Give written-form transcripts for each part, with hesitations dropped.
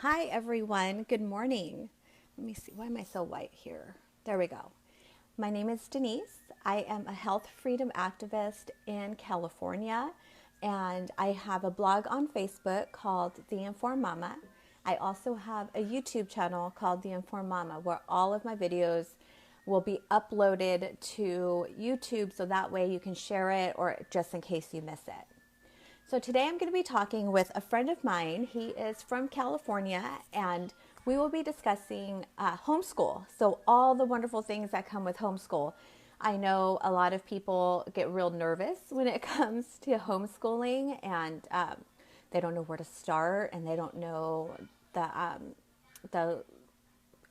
Hi, everyone. Good morning. Let me see. Why am I so white here? There we go. My name is Denise. I am a health freedom activist in California, and I have a blog on Facebook called The Informed Mama. I also have a YouTube channel called The Informed Mama, where all of my videos will be uploaded to YouTube so that way you can share it or just in case you miss it. So today I'm going to be talking with a friend of mine. He is from California, and we will be discussing homeschool. So all the wonderful things that come with homeschool. I know a lot of people get real nervous when it comes to homeschooling, and they don't know where to start, and they don't know the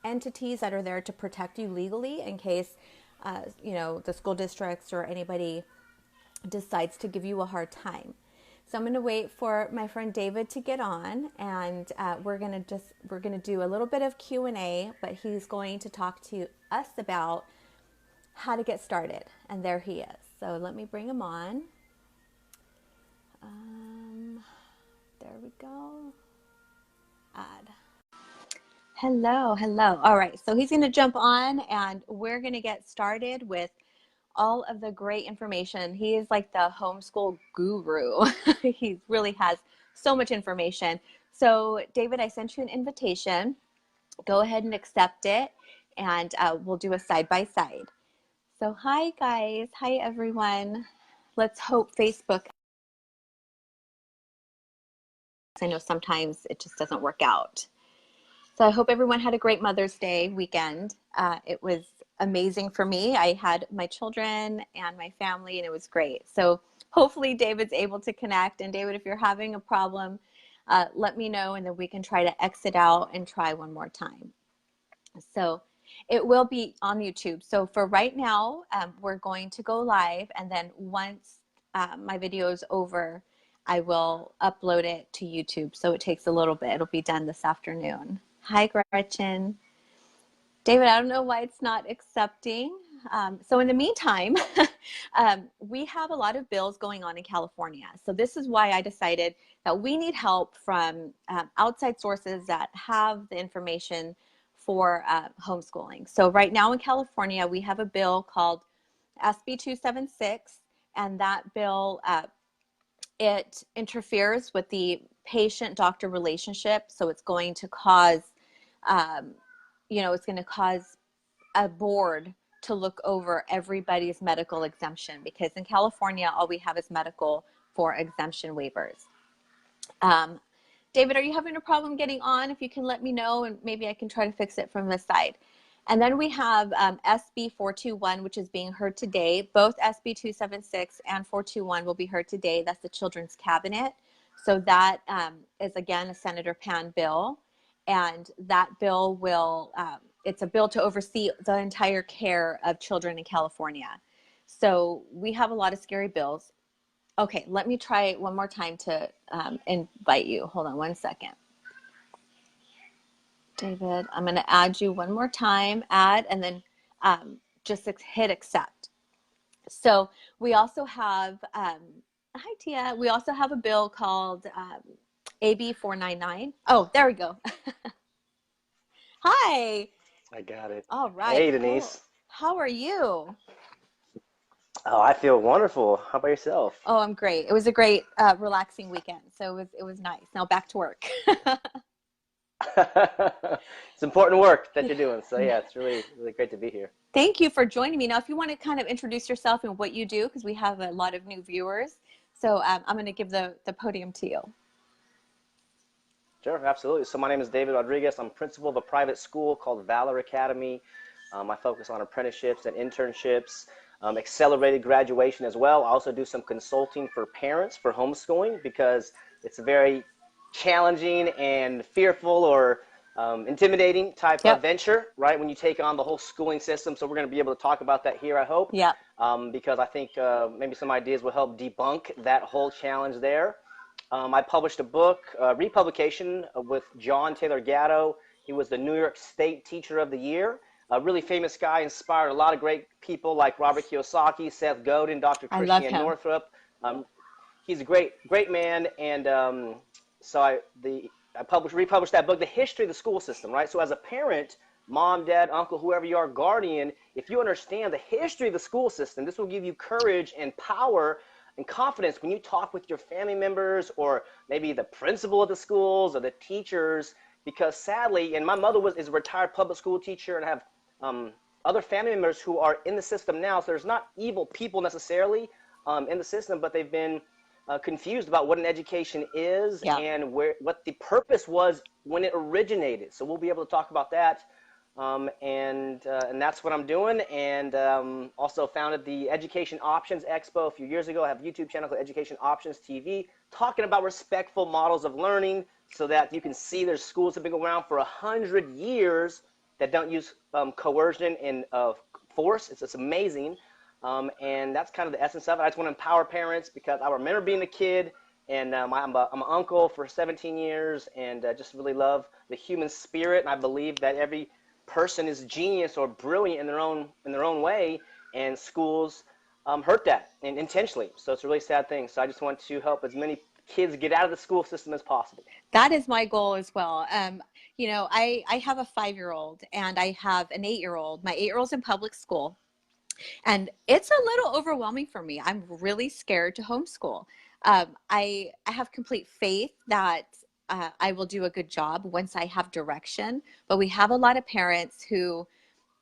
entities that are there to protect you legally in case the school districts or anybody decides to give you a hard time. So I'm going to wait for my friend David to get on, and we're going to do a little bit of Q&A, but he's going to talk to us about how to get started. And there he is. So let me bring him on. There we go. Add. Hello. All right. So he's going to jump on, and we're going to get started with all of the great information. He is like the homeschool guru. He really has so much information. So David, I sent you an invitation. Go ahead and accept it, and we'll do a side-by-side. So hi guys, hi everyone. Let's hope Facebook, I know sometimes it just doesn't work out. So I hope everyone had a great Mother's Day weekend. It was amazing for me. I had my children and my family, and it was great. So hopefully David's able to connect. And David, if you're having a problem, let me know, and then we can try to exit out and try one more time. So it will be on YouTube. So for right now, we're going to go live, and then once my video is over, I will upload it to YouTube. So it takes a little bit. It'll be done this afternoon. Hi, Gretchen. David, I don't know why it's not accepting. So in the meantime, we have a lot of bills going on in California. So this is why I decided that we need help from outside sources that have the information for homeschooling. So right now in California, we have a bill called SB 276, and that bill, it interferes with the patient-doctor relationship. So it's going to cause it's going to cause a board to look over everybody's medical exemption, because in California, all we have is medical for exemption waivers. David, are you having a problem getting on? If you can let me know, and maybe I can try to fix it from this side. And then we have SB 421, which is being heard today. Both SB 276 and 421 will be heard today. That's the Children's Cabinet. So that is, again, a Senator Pan bill. And that bill will, it's a bill to oversee the entire care of children in California. So we have a lot of scary bills. Okay, let me try one more time to invite you. Hold on one second. David, I'm going to add you one more time, add, and then just hit accept. So we also have, hi Tia, we also have a bill called AB 499. Oh, there we go. Hi. I got it. All right, Hey, cool. Denise. How are you? Oh, I feel wonderful. How about yourself? Oh, I'm great. It was a great, relaxing weekend. So it was nice. Now back to work. It's important work that you're doing. So yeah, it's really, really great to be here. Thank you for joining me. Now, if you want to kind of introduce yourself and what you do, because we have a lot of new viewers. So I'm going to give the podium to you. Sure, absolutely. So my name is David Rodriguez. I'm principal of a private school called Valor Academy. I focus on apprenticeships and internships, accelerated graduation as well. I also do some consulting for parents for homeschooling, because it's a very challenging and fearful or intimidating type of Yep. venture, right, when you take on the whole schooling system. So we're going to be able to talk about that here, I hope, Yep. because I think maybe some ideas will help debunk that whole challenge there. I published a book, republication with John Taylor Gatto. He was the New York State Teacher of the Year. A really famous guy, inspired a lot of great people like Robert Kiyosaki, Seth Godin, Dr. I love Christiane him. Northrup. He's a great man, and so the republished that book, The History of the School System, right? So as a parent, mom, dad, uncle, whoever you are, guardian, if you understand the history of the school system, this will give you courage and power and confidence when you talk with your family members or maybe the principal of the schools or the teachers, because sadly, and my mother is a retired public school teacher, and I have other family members who are in the system now. So there's not evil people necessarily in the system, but they've been confused about what an education is Yeah. and what the purpose was when it originated. So we'll be able to talk about that, and that's what I'm doing. And also founded the Education Options Expo a few years ago. I have a YouTube channel called Education Options TV, talking about respectful models of learning, so that you can see there's schools that have been around for 100 years that don't use coercion and force. It's amazing. And that's kind of the essence of it. I just want to empower parents because I remember being a kid, and I'm an uncle for 17 years, and just really love the human spirit. And I believe that every person is genius or brilliant in their own way, and schools hurt that and intentionally. So it's a really sad thing. So I just want to help as many kids get out of the school system as possible. That is my goal as well. I have a 5-year-old and I have an 8-year-old. My 8-year-old's in public school. And it's a little overwhelming for me. I'm really scared to homeschool. I have complete faith that I will do a good job once I have direction. But we have a lot of parents who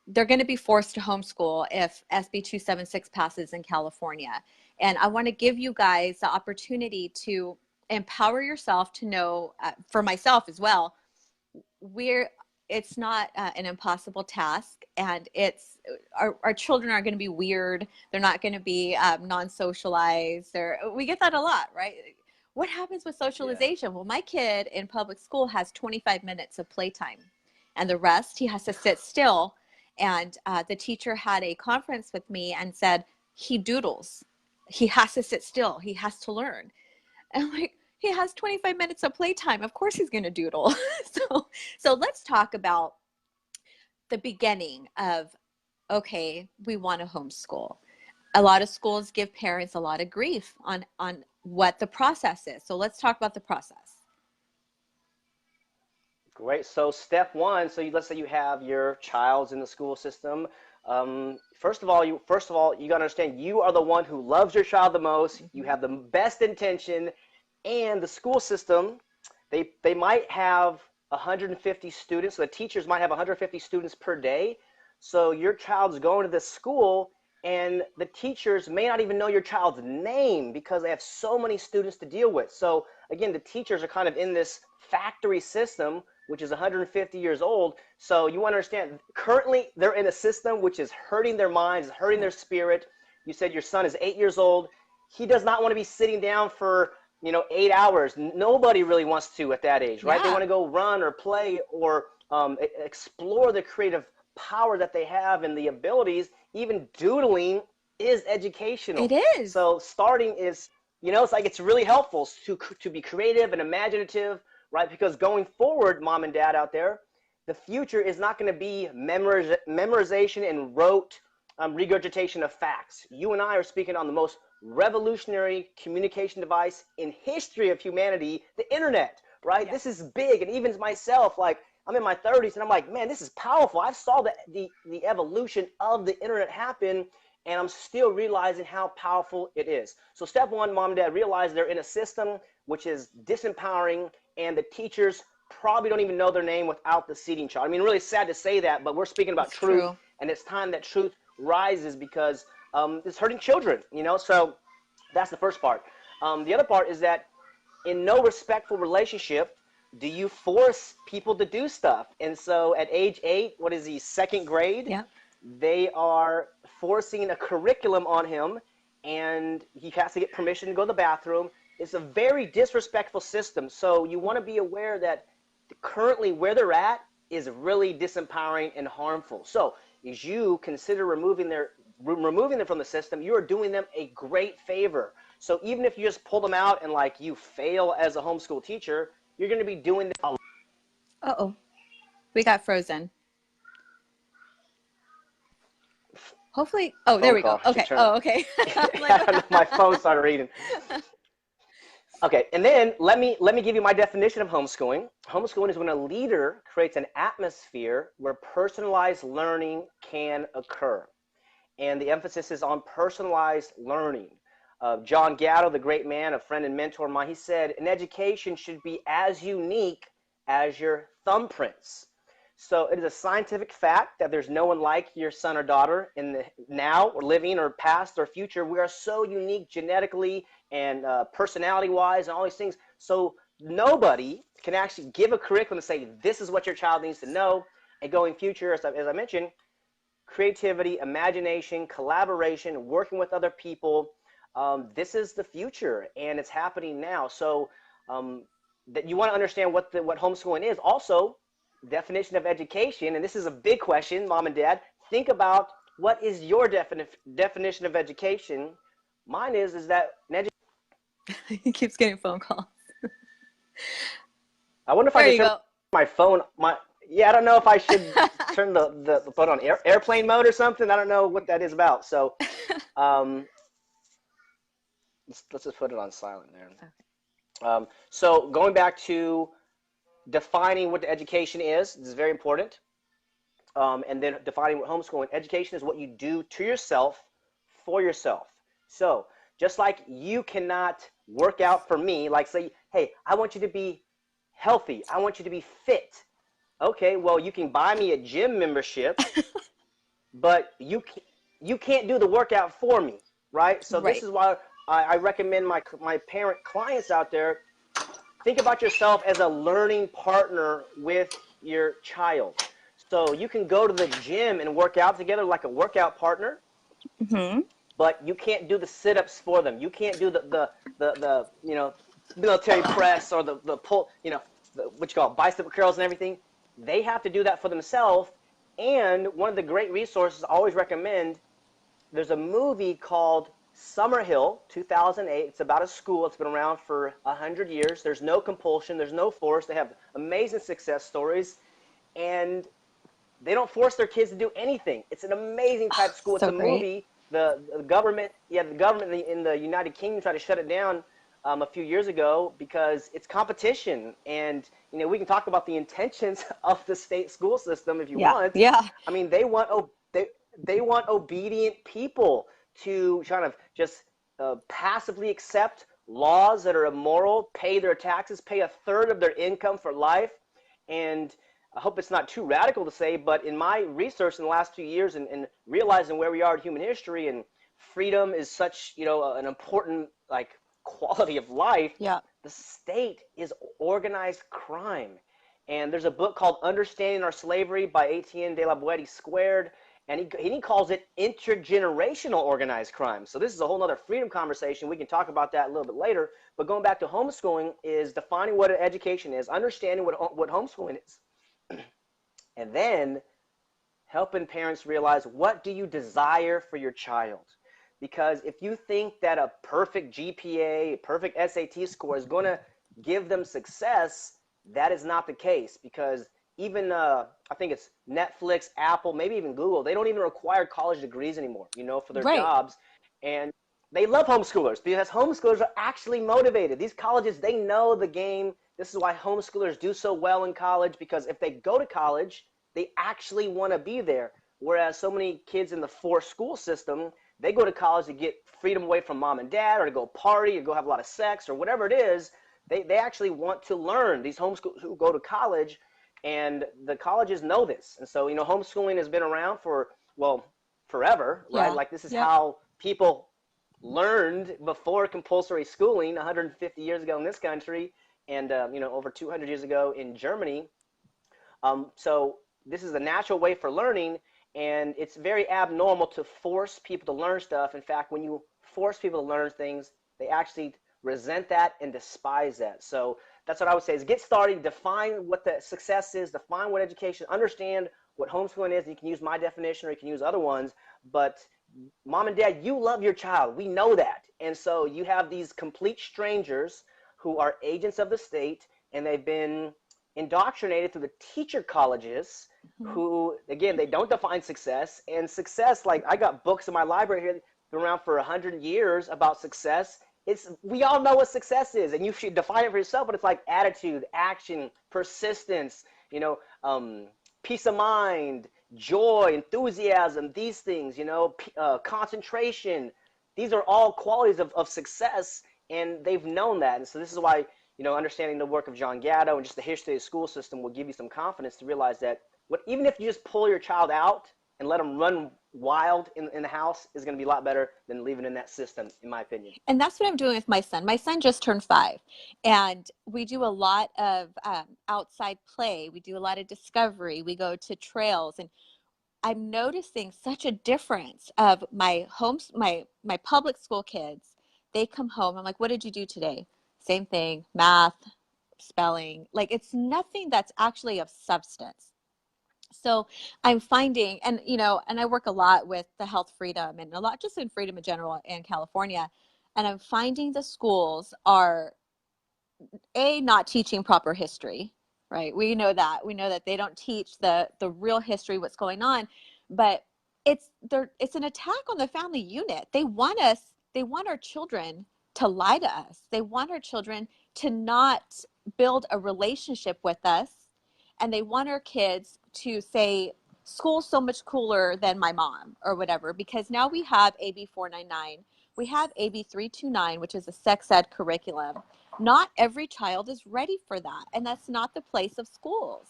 they're going to be forced to homeschool if SB 276 passes in California. And I want to give you guys the opportunity to empower yourself to know, for myself as well, we're it's not an impossible task, and it's our children are going to be weird. They're not going to be non-socialized. We get that a lot, right? What happens with Yeah. socialization? Well, my kid in public school has 25 minutes of playtime, and the rest he has to sit still. And the teacher had a conference with me and said he doodles. He has to sit still. He has to learn. And I'm like, he has 25 minutes of playtime. Of course he's going to doodle. So let's talk about the beginning of, okay, we want to homeschool. A lot of schools give parents a lot of grief on what the process is. So let's talk about the process. Great. So step one. So let's say you have your child's in the school system. First of all, you got to understand you are the one who loves your child the most. You Mm-hmm. have the best intention, and the school system, they might have 150 students. So the teachers might have 150 students per day. So your child's going to this school, and the teachers may not even know your child's name because they have so many students to deal with. So again, the teachers are kind of in this factory system, which is 150 years old. So you understand, currently they're in a system which is hurting their minds, hurting their spirit. You said your son is 8 years old. He does not want to be sitting down for 8 hours. Nobody really wants to at that age, right? They Yeah, want to go run or play or explore the creative power that they have and the abilities. Even doodling is it educational. is. So starting is, it's like it's really helpful to be creative and imaginative, right? Because going forward, mom and dad out there, the future is not going to be memorization and rote regurgitation of facts. You and I are speaking on the most revolutionary communication device in history of humanity, the internet, right? Yeah. This is big, and even myself, like I'm in my 30s, and I'm like, man, this is powerful. I saw the evolution of the internet happen, and I'm still realizing how powerful it is. So step one, mom and dad realize they're in a system which is disempowering, and the teachers probably don't even know their name without the seating chart. I mean, really sad to say that, but we're speaking about It's truth, true. and it's time that truth rises because it's hurting children. So that's the first part. The other part is that in no respectful relationship do you force people to do stuff. And so at age 8, what is he, second grade? Yeah. They are forcing a curriculum on him, and he has to get permission to go to the bathroom. It's a very disrespectful system. So you want to be aware that currently where they're at is really disempowering and harmful. So as you consider removing them from the system, you are doing them a great favor. So even if you just pull them out and like you fail as a homeschool teacher, you're going to be doing them Uh-oh. We got frozen. Hopefully. a Oh, there phone we go. call. Just Okay. turn Oh, okay. I'm like, what my happened? phone started reading. Okay, and then let me give you my definition of homeschooling. Homeschooling is when a leader creates an atmosphere where personalized learning can occur, and the emphasis is on personalized learning. John Gatto, the great man, a friend and mentor of mine, he said, an education should be as unique as your thumbprints. So it is a scientific fact that there's no one like your son or daughter in the now or living or past or future. We are so unique genetically and personality wise and all these things. So nobody can actually give a curriculum and say, this is what your child needs to know. And going future, as I mentioned, creativity, imagination, collaboration, working with other people. This is the future, and it's happening now. So um, that you want to understand what homeschooling is. Also, definition of education, and this is a big question, mom and dad. Think about what is your definition of education. Mine is that an education. He keeps getting phone calls. I wonder if I There should you turn go. my phone. Yeah, I don't know if I should turn the phone on airplane mode or something. I don't know what that is about. So um, let's just put it on silent there. So going back to defining what the education is, this is very important. And then defining what homeschooling education is, what you do to yourself for yourself. So just like you cannot work out for me, like say, hey, I want you to be healthy, I want you to be fit. Okay, well, you can buy me a gym membership, but you can't do the workout for me, right? So this Right. is why I recommend my parent clients out there, think about yourself as a learning partner with your child. So you can go to the gym and work out together like a workout partner, Hmm. but you can't do the sit-ups for them. You can't do the military press or the pull, what you call bicep curls and everything. They have to do that for themselves. And one of the great resources I always recommend, there's a movie called Summerhill, 2008. It's about a school. It's been around for 100 years. There's no compulsion. There's no force. They have amazing success stories, and they don't force their kids to do anything. It's an amazing type of school. It's So a great. movie. The government, yeah, the government in the United Kingdom tried to shut it down a few years ago because it's competition, and we can talk about the intentions of the state school system if you Yeah. want. Yeah. I mean, they want obedient people to kind of just passively accept laws that are immoral, pay their taxes, pay a third of their income for life, and I hope it's not too radical to say, but in my research in the last few years and realizing where we are in human history and freedom is such, an important like quality of life, Yeah. the state is organized crime. And there's a book called Understanding Our Slavery by Etienne de la Boétie Squared, and he calls it intergenerational organized crime. So this is a whole other freedom conversation. We can talk about that a little bit later. But going back to homeschooling is defining what an education is, understanding what homeschooling is, and then helping parents realize, what do you desire for your child? Because if you think that a perfect GPA, a perfect SAT score is going to give them success, that is not the case. Because even I think it's Netflix, Apple, maybe even Google, they don't even require college degrees anymore, for their Right. jobs. And they love homeschoolers because homeschoolers are actually motivated. These colleges, they know the game. This is why homeschoolers do so well in college, because if they go to college, they actually want to be there. Whereas so many kids in the forced school system, they go to college to get freedom away from mom and dad, or to go party, or go have a lot of sex, or whatever it is. They actually want to learn. These homeschoolers who go to college, and the colleges know this. And so, homeschooling has been around for, well, forever, right? Yeah. Like this is Yep. how people learned before compulsory schooling 150 years ago in this country, and over 200 years ago in Germany. So this is a natural way for learning, and it's very abnormal to force people to learn stuff. In fact, when you force people to learn things, they actually resent that and despise that. So that's what I would say is get started, define what the success is, define what education, understand what homeschooling is. You can use my definition or you can use other ones, but mom and dad, you love your child. We know that. And so you have these complete strangers who are agents of the state, and they've been indoctrinated through the teacher colleges Mhm. who, again, they don't define success. And success, like I got books in my library here, been around for 100 years about success, we all know what success is, and you should define it for yourself. But it's like attitude, action, persistence. You know, peace of mind, joy, enthusiasm. These things. You know, concentration. These are all qualities of success, and they've known that. And so this is why, understanding the work of John Gatto and just the history of the school system will give you some confidence to realize that even if you just pull your child out and let them run wild in the house, is going to be a lot better than leaving in that system, in my opinion. And that's what I'm doing with my son. My son just turned 5, and we do a lot of outside play. We do a lot of discovery. We go to trails, and I'm noticing such a difference of my public school kids. They come home. I'm like, what did you do today? Same thing, math, spelling. Like, it's nothing that's actually of substance. So I'm finding, and I work a lot with the health freedom and a lot just in freedom in general in California. And I'm finding the schools are not teaching proper history, right? We know that they don't teach the real history, what's going on, but it's an attack on the family unit. They want our children to lie to us. They want our children to not build a relationship with us, and they want our kids to say school's so much cooler than my mom or whatever, because now we have AB 499, we have AB 329, which is a sex ed curriculum. Not every child is ready for that, and that's not the place of schools.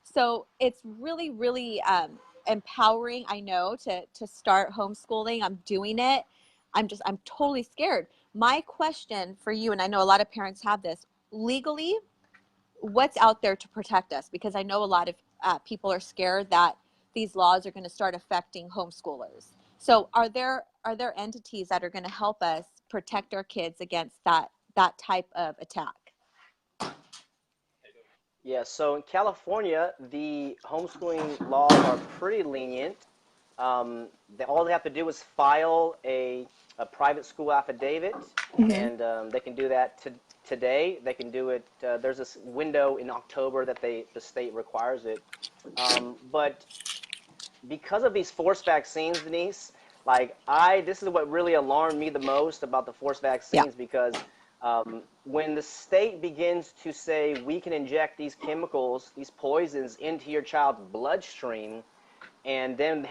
So it's really, really empowering, I know, to start homeschooling. I'm doing it. I'm totally scared. My question for you, and I know a lot of parents have this, legally, what's out there to protect us? Because I know a lot of people are scared that these laws are going to start affecting homeschoolers. So are there entities that are going to help us protect our kids against that type of attack? Yeah, so in California, the homeschooling laws are pretty lenient. All they have to do is file a private school affidavit, Mm-hmm. and they can do that today. They can do it. There's this window in October that the state requires it. But because of these forced vaccines, Denise, this is what really alarmed me the most about the forced Yeah. vaccines, because when the state begins to say we can inject these chemicals, these poisons into your child's bloodstream, and then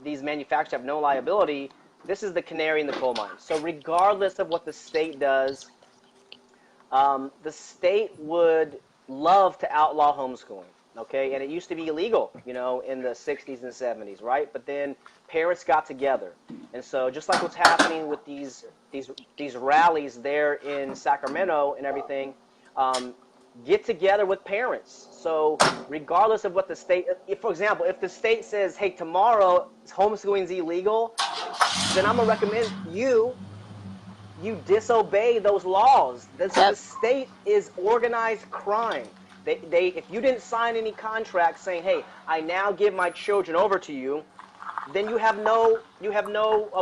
these manufacturers have no liability, this is the canary in the coal mine. So regardless of what the state does, the state would love to outlaw homeschooling, okay? And it used to be illegal, in the 60s and 70s, right? But then parents got together. And so just like what's happening with these rallies there in Sacramento and everything, get together with parents. So regardless of what the state, for example, if the state says, hey, tomorrow homeschooling is illegal, then I'm going to recommend you disobey those laws. The Yep. state is organized crime. If you didn't sign any contract saying, hey, I now give my children over to you, then you have no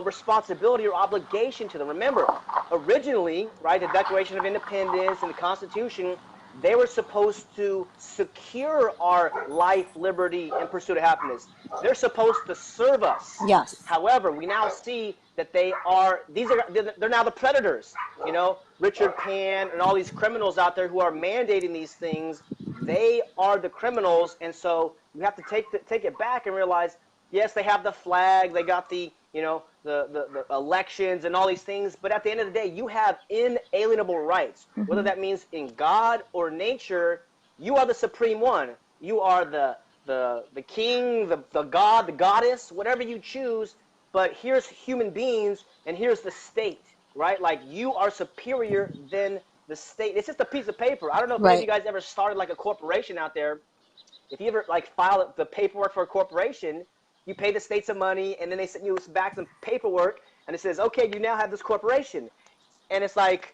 responsibility or obligation to them. Remember, originally, right, the Declaration of Independence and the Constitution, they were supposed to secure our life, liberty, and pursuit of happiness. They're supposed to serve us. Yes. However, we now see that they're now the predators. Richard Pan and all these criminals out there who are mandating these things, they are the criminals. And so you have to take it back and realize, yes, they have the flag, they got the elections and all these things, but at the end of the day, you have inalienable rights. Mm-hmm. Whether that means in God or nature, you are the supreme one. You are the king, the god, the goddess, whatever you choose. But here's human beings, and here's the state, right? Like, you are superior than the state. It's just a piece of paper. I don't know if any of you Right. guys ever started like a corporation out there. If you ever file the paperwork for a corporation, you pay the state some money, and then they send you back some paperwork, and it says, okay, you now have this corporation. And it's like,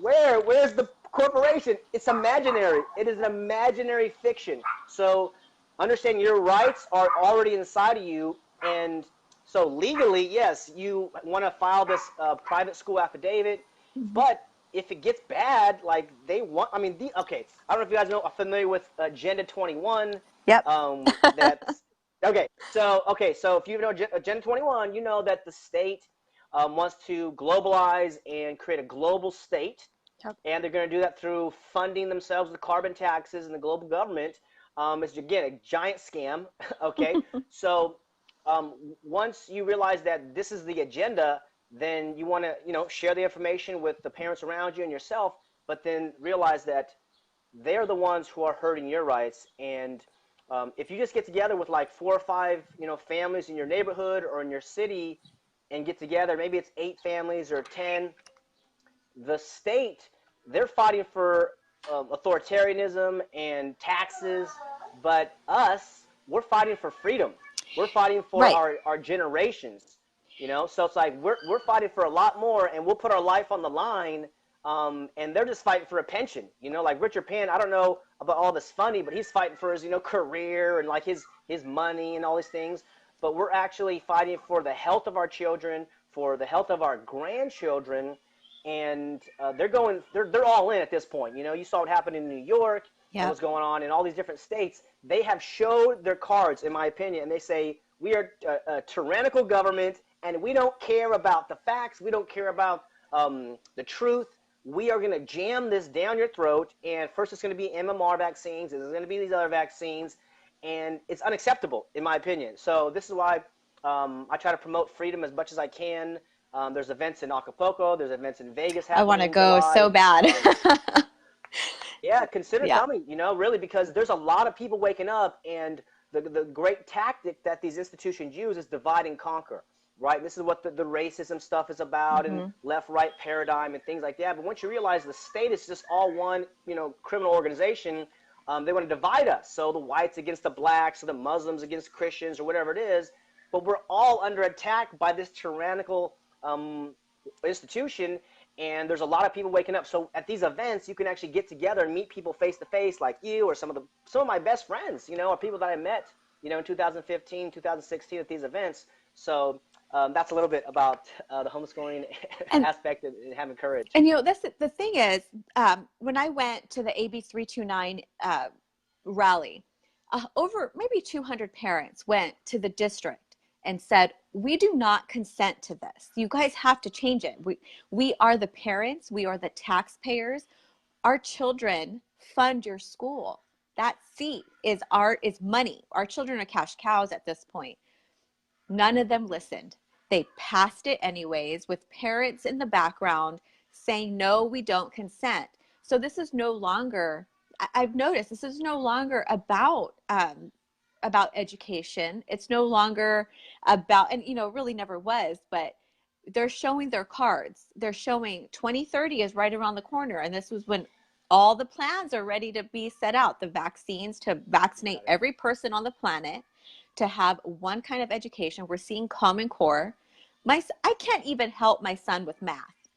where's the corporation? It's imaginary. It is an imaginary fiction. So understand your rights are already inside of you. And so legally, yes, you want to file this private school affidavit, Mm-hmm. but if it gets bad, like okay, I don't know if you guys are familiar with Agenda 21. Yep. That's okay. So if you know Agenda 21, you know that the state wants to globalize and create a global state, Yep. and they're going to do that through funding themselves with carbon taxes and the global government. It's again a giant scam. Okay, so once you realize that this is the agenda, then you want to share the information with the parents around you and yourself, but then realize that they're the ones who are hurting your rights. And if you just get together with like 4 or 5 families in your neighborhood or in your city and get together, maybe it's 8 families or 10, the state, they're fighting for authoritarianism and taxes, but us, we're fighting for freedom. We're fighting for Right. our generations, so it's like we're fighting for a lot more, and we'll put our life on the line. And they're just fighting for a pension, like Richard Penn. I don't know about all this funding, but he's fighting for his career and like his money and all these things. But we're actually fighting for the health of our children, for the health of our grandchildren, and they're all in at this point. You saw what happened in New York and Yeah. what's going on in all these different states. They have showed their cards, in my opinion, and they say we are a tyrannical government, and we don't care about the facts. We don't care about the truth. We are going to jam this down your throat, and first it's going to be MMR vaccines, and there's going to be these other vaccines, and it's unacceptable, in my opinion. So this is why I try to promote freedom as much as I can. There's events in Acapulco. There's events in Vegas I happening want to in go so July. bad. Yeah, consider Yeah. coming, really, because there's a lot of people waking up, and the great tactic that these institutions use is divide and conquer, right? This is what the racism stuff is about, and Hmm. left-right paradigm and things like that. But once you realize the state is just all one, criminal organization, they want to divide us. So the whites against the blacks, or the Muslims against Christians, or whatever it is. But we're all under attack by this tyrannical institution, and there's a lot of people waking up. So at these events, you can actually get together and meet people face to face, like you or some of my best friends, or people that I met, in 2015, 2016 at these events. So that's a little bit about the homeschooling And aspect and having courage. that's the thing is, when I went to the AB 329 rally, over maybe 200 parents went to the district and said, we do not consent to this. You guys have to change it. We are the parents. We are the taxpayers. Our children fund your school. That seat is money. Our children are cash cows at this point. None of them listened. They passed it anyways, with parents in the background saying, no, we don't consent. So this is no longer, I've noticed this is no longer about education. It's no longer about, and really never was, but they're showing their cards. They're showing 2030 is right around the corner. And this was when all the plans are ready to be set out, the vaccines to vaccinate every person on the planet, to have one kind of education. We're seeing Common Core. I can't even help my son with math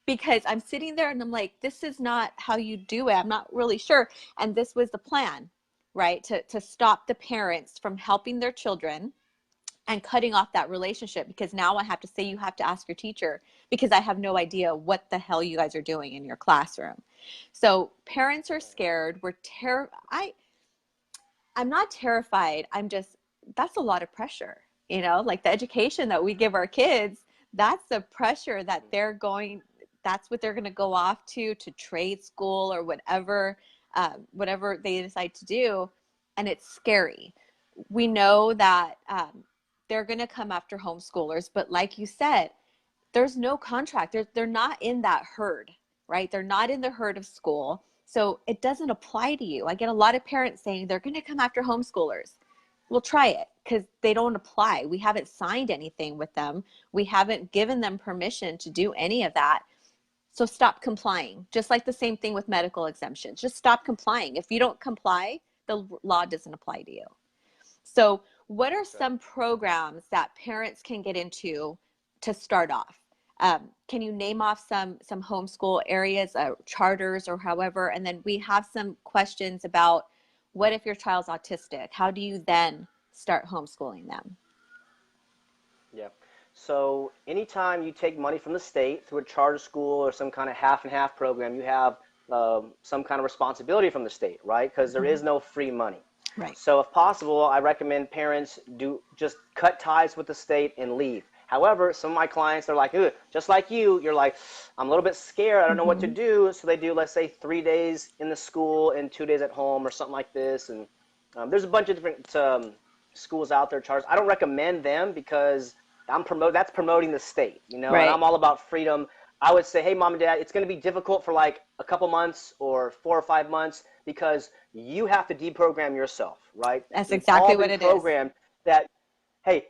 because I'm sitting there and I'm like, this is not how you do it. I'm not really sure. And this was the plan, right? To stop the parents from helping their children and cutting off that relationship, because now I have to say, you have to ask your teacher because I have no idea what the hell you guys are doing in your classroom. So parents are scared. I'm not terrified. That's a lot of pressure, like the education that we give our kids, that's the pressure that that's what they're going to go off to trade school or whatever they decide to do. And it's scary. We know that they're going to come after homeschoolers, but like you said, there's no contract. They're not in that herd, right? They're not in the herd of school. So it doesn't apply to you. I get a lot of parents saying they're going to come after homeschoolers. We'll try it because they don't apply. We haven't signed anything with them. We haven't given them permission to do any of that. So stop complying. Just like the same thing with medical exemptions. Just stop complying. If you don't comply, the law doesn't apply to you. So what are some programs that parents can get into to start off? Can you name off some homeschool areas, charters or however? And then we have some questions about, what if your child's autistic? How do you then start homeschooling them? Yeah. So anytime you take money from the state through a charter school or some kind of half and half program, you have some kind of responsibility from the state, right? Because there Mm-hmm. is no free money. Right. So if possible, I recommend parents do just cut ties with the state and leave. However, some of my clients are like, ugh, just like you're like, I'm a little bit scared. I don't know what to Mm-hmm. do. So they do, let's say, 3 days in the school and 2 days at home or something like this. And there's a bunch of different schools out there, charters. I don't recommend them because that's promoting the state, and Right. I'm all about freedom. I would say, hey, mom and dad, it's going to be difficult for like a couple months or 4 or 5 months because you have to deprogram yourself, right? That's We've all exactly what been it is. programmed that hey,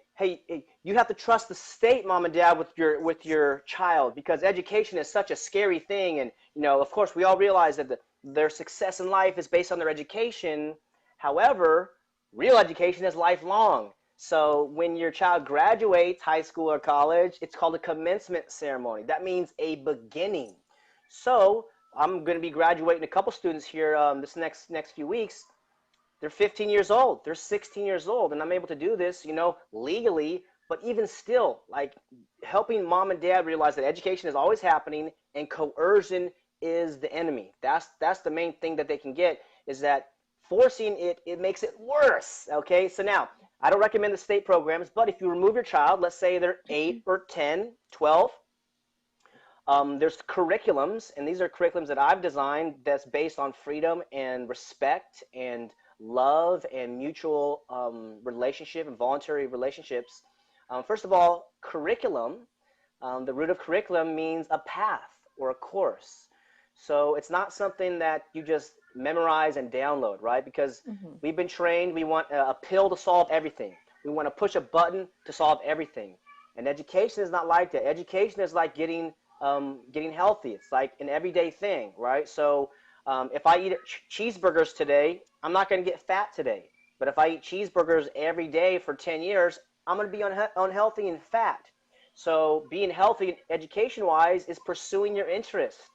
you have to trust the state, mom and dad, with your child because education is such a scary thing. And of course, we all realize that their success in life is based on their education. However, real education is lifelong. So when your child graduates high school or college, it's called a commencement ceremony. That means a beginning. So I'm going to be graduating a couple students here this next few weeks. They're 15 years old, they're 16 years old, and I'm able to do this, legally. But even still, like, helping mom and dad realize that education is always happening and coercion is the enemy. That's the main thing that they can get, is that forcing it makes it worse. Okay, so now I don't recommend the state programs, but if you remove your child, let's say they're 8 or 10, 12, there's curriculums, and these are curriculums that I've designed that's based on freedom and respect and love and mutual relationship and voluntary relationships. First of all, curriculum, the root of curriculum means a path or a course. So it's not something that you just memorize and download, right? Because Mm-hmm. we've been trained, we want a pill to solve everything. We want to push a button to solve everything. And education is not like that. Education is like getting healthy. It's like an everyday thing, right? So if I eat cheeseburgers today, I'm not going to get fat today. But if I eat cheeseburgers every day for 10 years, I'm going to be unhealthy and fat. So being healthy education-wise is pursuing your interests,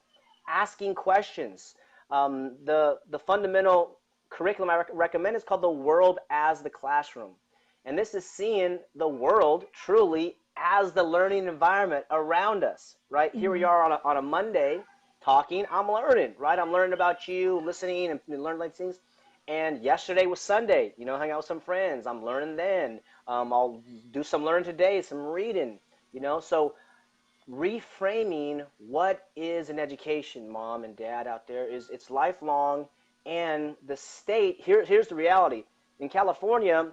asking questions. The fundamental curriculum I recommend is called the world as the classroom. And this is seeing the world truly as the learning environment around us, right? Here we Mm-hmm. are on a Monday talking. I'm learning, right? I'm learning about you, listening, and learning like things. And yesterday was Sunday, hang out with some friends. I'm learning then. I'll do some learning today, some reading, So reframing what is an education, mom and dad out there, is it's lifelong. And the state, here's the reality. In California,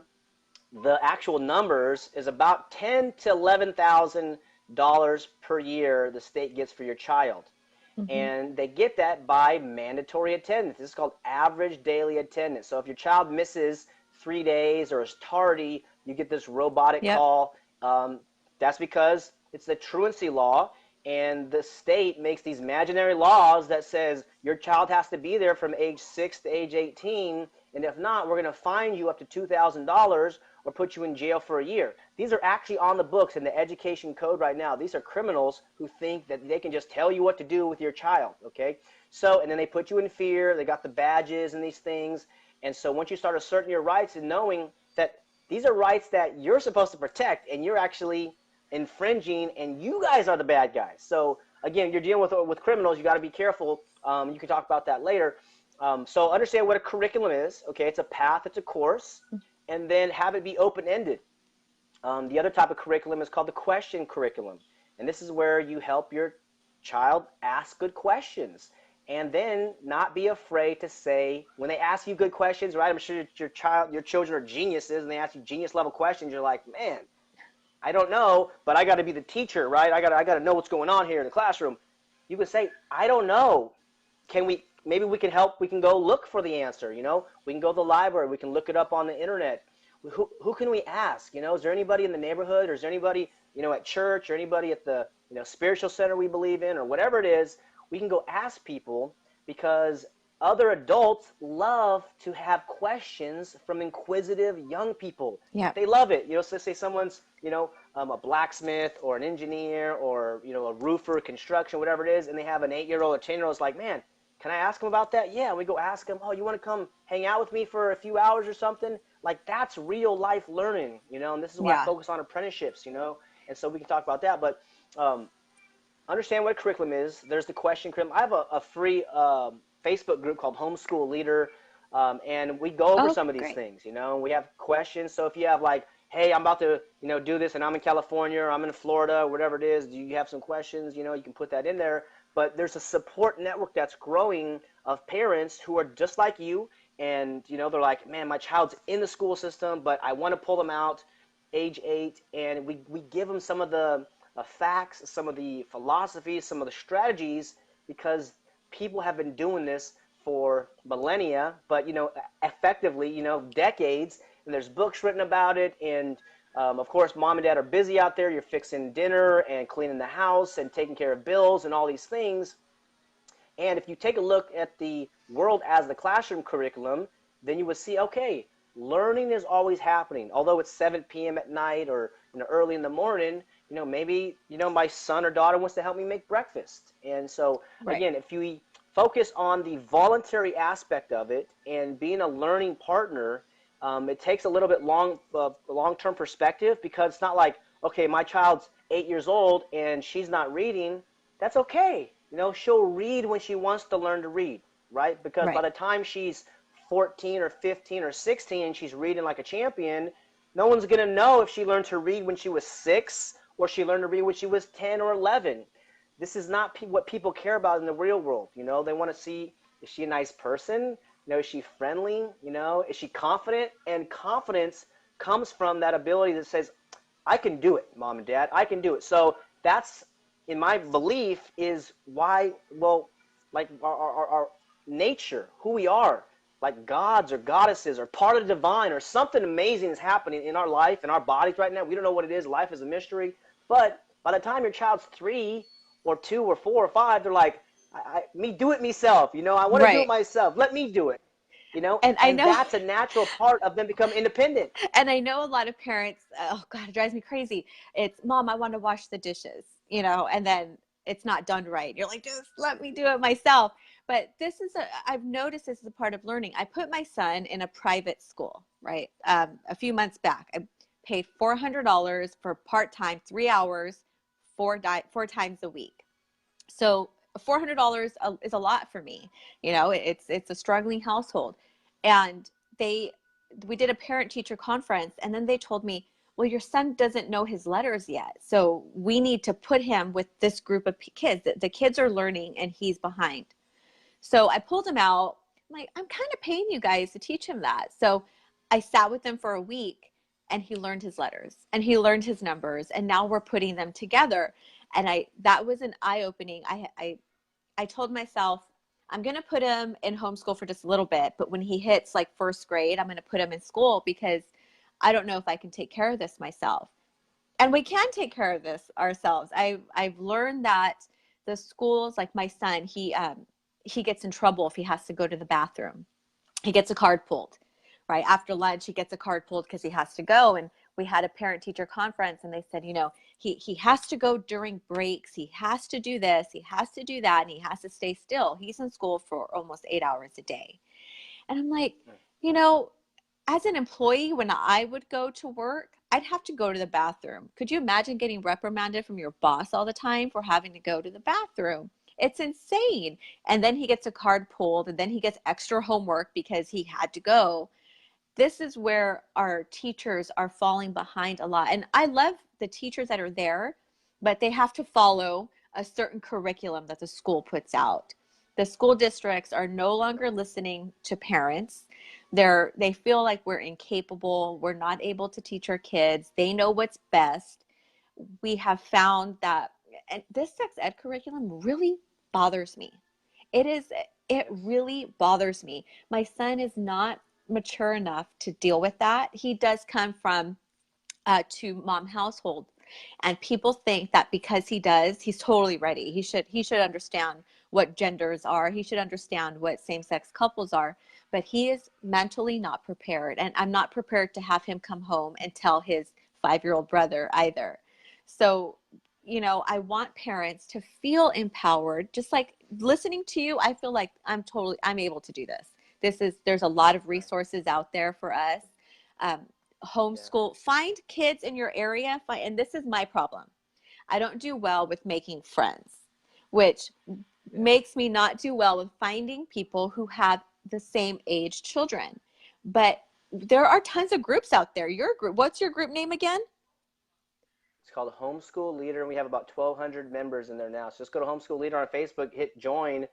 the actual numbers is about $10,000 to $11,000 per year the state gets for your child. Mm-hmm. And they get that by mandatory attendance. This is called average daily attendance. So if your child misses 3 days or is tardy, you get this robotic Yep. call. That's because it's the truancy law, and the state makes these imaginary laws that says your child has to be there from age 6 to age 18, and if not, we're going to fine you up to $2,000 or put you in jail for a year. These are actually on the books in the education code right now. These are criminals who think that they can just tell you what to do with your child, okay? So, and then they put you in fear. They got the badges and these things. And so once you start asserting your rights and knowing that these are rights that you're supposed to protect, and you're actually infringing, and you guys are the bad guys. So again, you're dealing with criminals. You got to be careful. You can talk about that later. So understand what a curriculum is. Okay, it's a path, it's a course, and then have it be open-ended. The other type of curriculum is called the question curriculum, and this is where you help your child ask good questions, and then not be afraid to say when they ask you good questions. Right? I'm sure your children are geniuses, and they ask you genius level questions. You're like, man, I don't know, but I got to be the teacher, right? I got to know what's going on here in the classroom. You can say, I don't know. Maybe we can help. We can go look for the answer. We can go to the library. We can look it up on the internet. Who can we ask? Is there anybody in the neighborhood, or is there anybody, at church, or anybody at the, spiritual center we believe in, or whatever it is? We can go ask people, because other adults love to have questions from inquisitive young people. Yep. They love it. So say someone's, a blacksmith or an engineer or, a roofer, construction, whatever it is, and they have an 8-year-old or 10-year-old. It's like, man, can I ask them about that? Yeah, we go ask them, oh, you want to come hang out with me for a few hours or something? Like, that's real life learning, and this is why I Yeah. focus on apprenticeships, and so we can talk about that. But understand what a curriculum is. There's the question curriculum. I have a free Facebook group called Homeschool Leader, and we go over Oh, some of these great. things. We have questions. So if you have like, hey, I'm about to, do this, and I'm in California, or I'm in Florida, whatever it is. Do you have some questions? You can put that in there. But there's a support network that's growing of parents who are just like you, and they're like, man, my child's in the school system, but I want to pull them out, age 8, and we give them some of the facts, some of the philosophies, some of the strategies, because people have been doing this for millennia, but effectively, decades. And there's books written about it. And of course, mom and dad are busy out there. You're fixing dinner and cleaning the house and taking care of bills and all these things. And if you take a look at the world as the classroom curriculum, then you would see, okay, learning is always happening. Although it's 7 p.m. at night or early in the morning, maybe my son or daughter wants to help me make breakfast. And so Right. again, if you focus on the voluntary aspect of it and being a learning partner, it takes a little bit long-term perspective, because it's not like, okay, my child's 8 years old and she's not reading. That's okay. She'll read when she wants to learn to read, right? Because by Right. the time she's 14 or 15 or 16 and she's reading like a champion, no one's going to know if she learned to read when she was 6 or she learned to read when she was 10 or 11. This is not what people care about in the real world. They want to see, is she a nice person? Is she friendly? Is she confident? And confidence comes from that ability that says, I can do it, mom and dad. I can do it. So that's, in my belief, is why, well, like our nature, who we are, like gods or goddesses or part of the divine, or something amazing is happening in our life, in our bodies right now. We don't know what it is. Life is a mystery. But by the time your child's 3 or 2 or 4 or 5, they're like, me do it myself. I want to do it Right. myself. Let me do it. And I And know, that's a natural part of them become independent. and I know a lot of parents, oh God, it drives me crazy. It's, Mom, I want to wash the dishes, and then it's not done right. You're like, just let me do it myself. But I've noticed this is a part of learning. I put my son in a private school, right? A few months back, I paid $400 for part-time, 3 hours, four times a week. So $400 is a lot for me. It's a struggling household. And they we did a parent teacher conference, and then they told me, well, your son doesn't know his letters yet, so we need to put him with this group of kids. The kids are learning and he's behind. So I pulled him out. I'm like, I'm kind of paying you guys to teach him that. So I sat with him for a week, and he learned his letters and he learned his numbers, and now we're putting them together. And that was an eye opening. I told myself, I'm going to put him in homeschool for just a little bit, but when he hits like first grade, I'm going to put him in school, because I don't know if I can take care of this myself. And we can take care of this ourselves. I've learned that the schools, like my son, he gets in trouble if he has to go to the bathroom. He gets a card pulled, right after lunch. He gets a card pulled because he has to go. And we had a parent teacher conference, and they said, he has to go during breaks. He has to do this, he has to do that, and he has to stay still. He's in school for almost 8 hours a day. And I'm like, you know as an employee, when I would go to work, I'd have to go to the bathroom. Could you imagine getting reprimanded from your boss all the time for having to go to the bathroom? It's insane. And then he gets a card pulled, and then he gets extra homework because he had to go. This is where our teachers are falling behind a lot. And I love the teachers that are there, but they have to follow a certain curriculum that the school puts out. The school districts are no longer listening to parents. They feel like we're incapable, we're not able to teach our kids. They know what's best. We have found that, and this sex ed curriculum really bothers me. It is, it really bothers me. My son is not mature enough to deal with that. He does come from a two mom household, and people think that because he does, he's totally ready. He should understand what genders are. He should understand what same-sex couples are, but he is mentally not prepared, and I'm not prepared to have him come home and tell his 5-year-old brother either. So, I want parents to feel empowered. Just like listening to you, I feel like I'm able to do this. There's a lot of Right. resources out there for us. Um, Yeah. Homeschool, find kids in your area. And this is my problem. I don't do well with making friends, which Yeah. makes me not do well with finding people who have the same age children. But there are tons of groups out there. Your group, what's your group name again? It's called Homeschool Leader, and we have about 1,200 members in there now. So just go to Homeschool Leader on Facebook, hit join.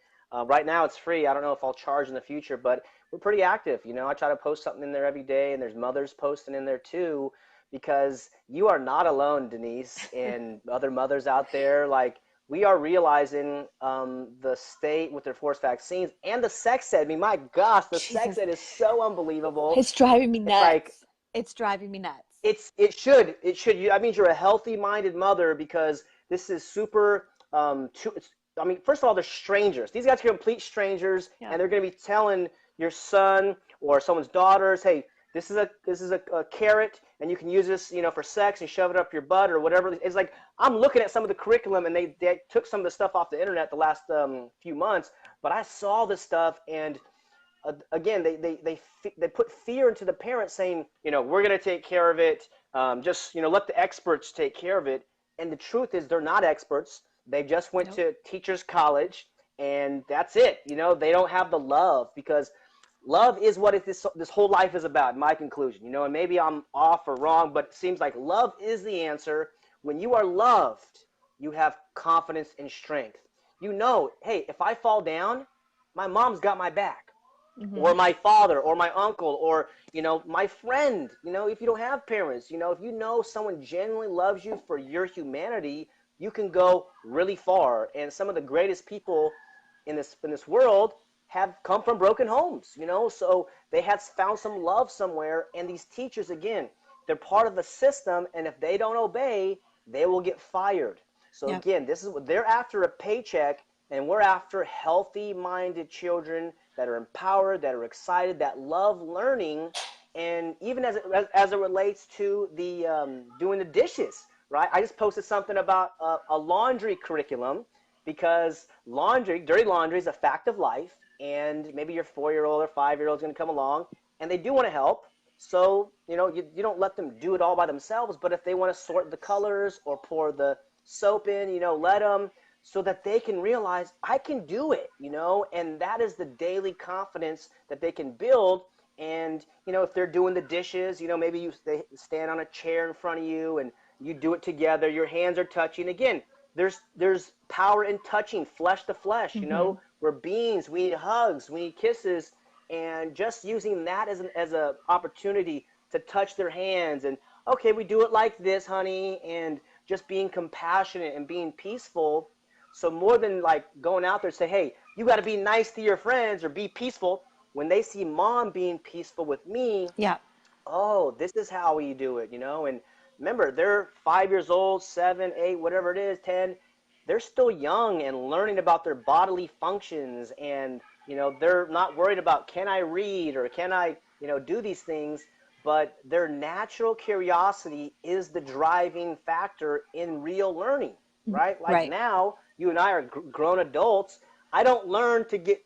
Right now it's free. I don't know if I'll charge in the future, but we're pretty active. You know, I try to post something in there every day, and there's mothers posting in there too, because you are not alone, Denise, and other mothers out there. Like, we are realizing the state with their forced vaccines and the sex ed. I mean, my gosh, the sex Jesus, ed is so unbelievable. it's driving me It's like nuts. It's driving me nuts. it should that means you're a healthy minded mother, because this is super I mean, first of all, they're strangers. These guys are complete strangers, Yeah. and they're going to be telling your son or someone's daughters, hey, this is a carrot, and you can use this, for sex and shove it up your butt or whatever. It's like, I'm looking at some of the curriculum, and they took some of the stuff off the internet the last few months, but I saw this stuff, and again, they put fear into the parents, saying, we're going to take care of it. Just, let the experts take care of it. And the truth is, they're not experts. They just went Nope. to teachers college, and that's it. They don't have the love, because love is what this whole life is about, in my conclusion. And maybe I'm off or wrong, but it seems like love is the answer. When you are loved, you have confidence and strength. Hey, if I fall down, my mom's got my back, Mm-hmm. or my father, or my uncle, or my friend. If you don't have parents, if someone genuinely loves you for your humanity, you can go really far. And some of the greatest people in this world have come from broken homes. So they had found some love somewhere. And these teachers, again, they're part of the system, and if they don't obey, they will get fired. So Yep. again, this is what they're after: a paycheck, and we're after healthy minded children that are empowered, that are excited, that love learning. And even as it relates to the doing the dishes, right? I just posted something about a laundry curriculum, because dirty laundry is a fact of life, and maybe your 4-year-old or 5-year-old is going to come along, and they do want to help. So you don't let them do it all by themselves, but if they want to sort the colors or pour the soap in, let them, so that they can realize, I can do it, and that is the daily confidence that they can build. And if they're doing the dishes, maybe they stand on a chair in front of you, and you do it together, your hands are touching. Again, there's power in touching, flesh to flesh. Mm-hmm. We're beings, we need hugs, we need kisses, and just using that as a opportunity to touch their hands, and okay, we do it like this, honey, and just being compassionate and being peaceful. So more than like going out there and say, hey, you got to be nice to your friends or be peaceful, when they see mom being peaceful with me, Yeah. oh, this is how we do it. And remember, they're 5 years old, 7, 8, whatever it is, 10. They're still young and learning about their bodily functions, and they're not worried about, can I read, or can I do these things. But their natural curiosity is the driving factor in real learning, right? Like, Right. now you and I are grown adults. I don't learn to get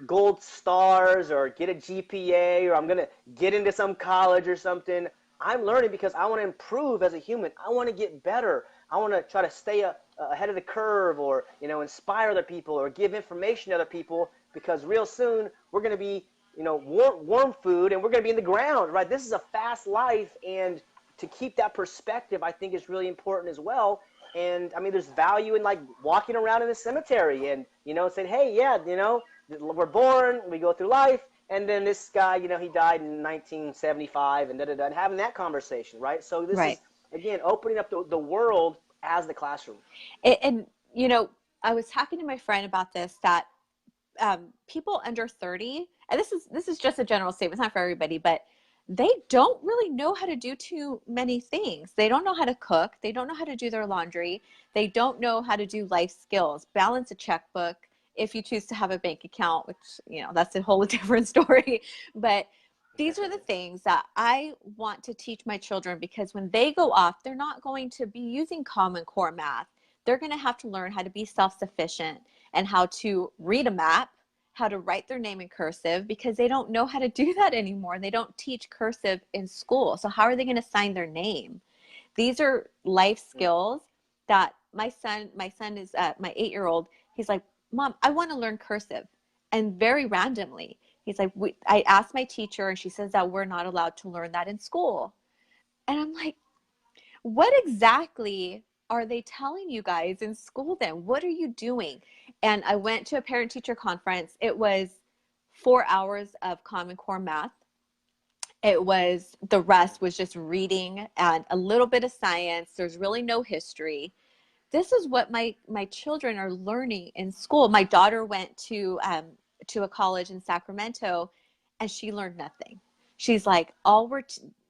gold stars or get a GPA, or I'm going to get into some college or something. I'm learning because I want to improve as a human. I want to get better. I want to try to stay ahead of the curve, or inspire other people, or give information to other people, because real soon we're going to be warm food, and we're going to be in the ground, right? This is a fast life, and to keep that perspective, I think, is really important as well. And I mean, there's value in like walking around in the cemetery, and saying, hey, yeah, we're born, we go through life, and then this guy, he died in 1975, and da da da, and having that conversation, right? So this Right. is, again, opening up the world as the classroom. And I was talking to my friend about this, that people under 30, and this is just a general statement, it's not for everybody, but they don't really know how to do too many things. They don't know how to cook. They don't know how to do their laundry. They don't know how to do life skills, balance a checkbook, if you choose to have a bank account, which, that's a whole different story. But these are the things that I want to teach my children, because when they go off, they're not going to be using Common Core math. They're going to have to learn how to be self-sufficient, and how to read a map, how to write their name in cursive, because they don't know how to do that anymore. They don't teach cursive in school. So how are they going to sign their name? These are life skills that my son is my 8-year-old. He's like, Mom, I want to learn cursive. And very randomly, He's like, I asked my teacher and she says that we're not allowed to learn that in school. And I'm like, what exactly are they telling you guys in school then? What are you doing? And I went to a parent teacher conference. It was 4 hours of Common Core math. It was the rest was just reading and a little bit of science. There's really no history. This is what my children are learning in school. My daughter went to a college in Sacramento, and she learned nothing. She's like,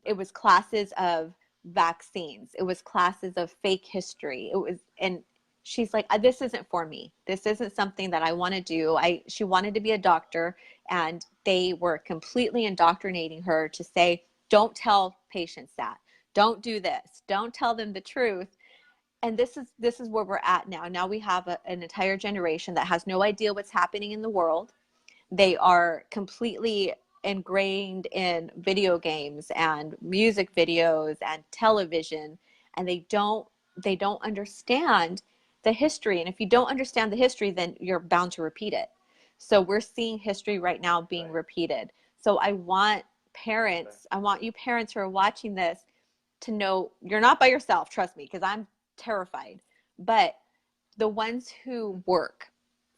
it was classes of vaccines. It was classes of fake history. It was, and she's like, this isn't for me. This isn't something that I want to do. She wanted to be a doctor, and they were completely indoctrinating her to say, don't tell patients that. Don't do this. Don't tell them the truth. And this is where we're at now. Now we have an entire generation that has no idea what's happening in the world. They are completely ingrained in video games and music videos and television, and they don't understand the history. And if you don't understand the history, then you're bound to repeat it. So we're seeing history right now being repeated. So I want you parents who are watching this to know you're not by yourself, trust me, because I'm terrified. But the ones who work,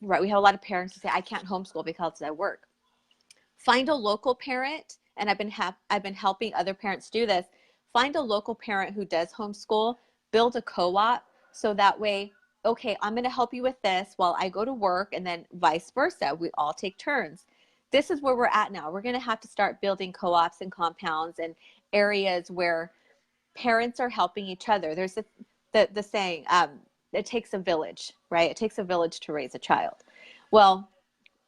right? We have a lot of parents who say, I can't homeschool because I work. Find a local parent, and I've been helping other parents do this. Find a local parent who does homeschool, build a co-op, so that way, okay, I'm going to help you with this while I go to work, and then vice versa. We all take turns. This is where we're at now. We're going to have to start building co-ops and compounds and areas where parents are helping each other. There's the saying, it takes a village, right? It takes a village to raise a child. Well,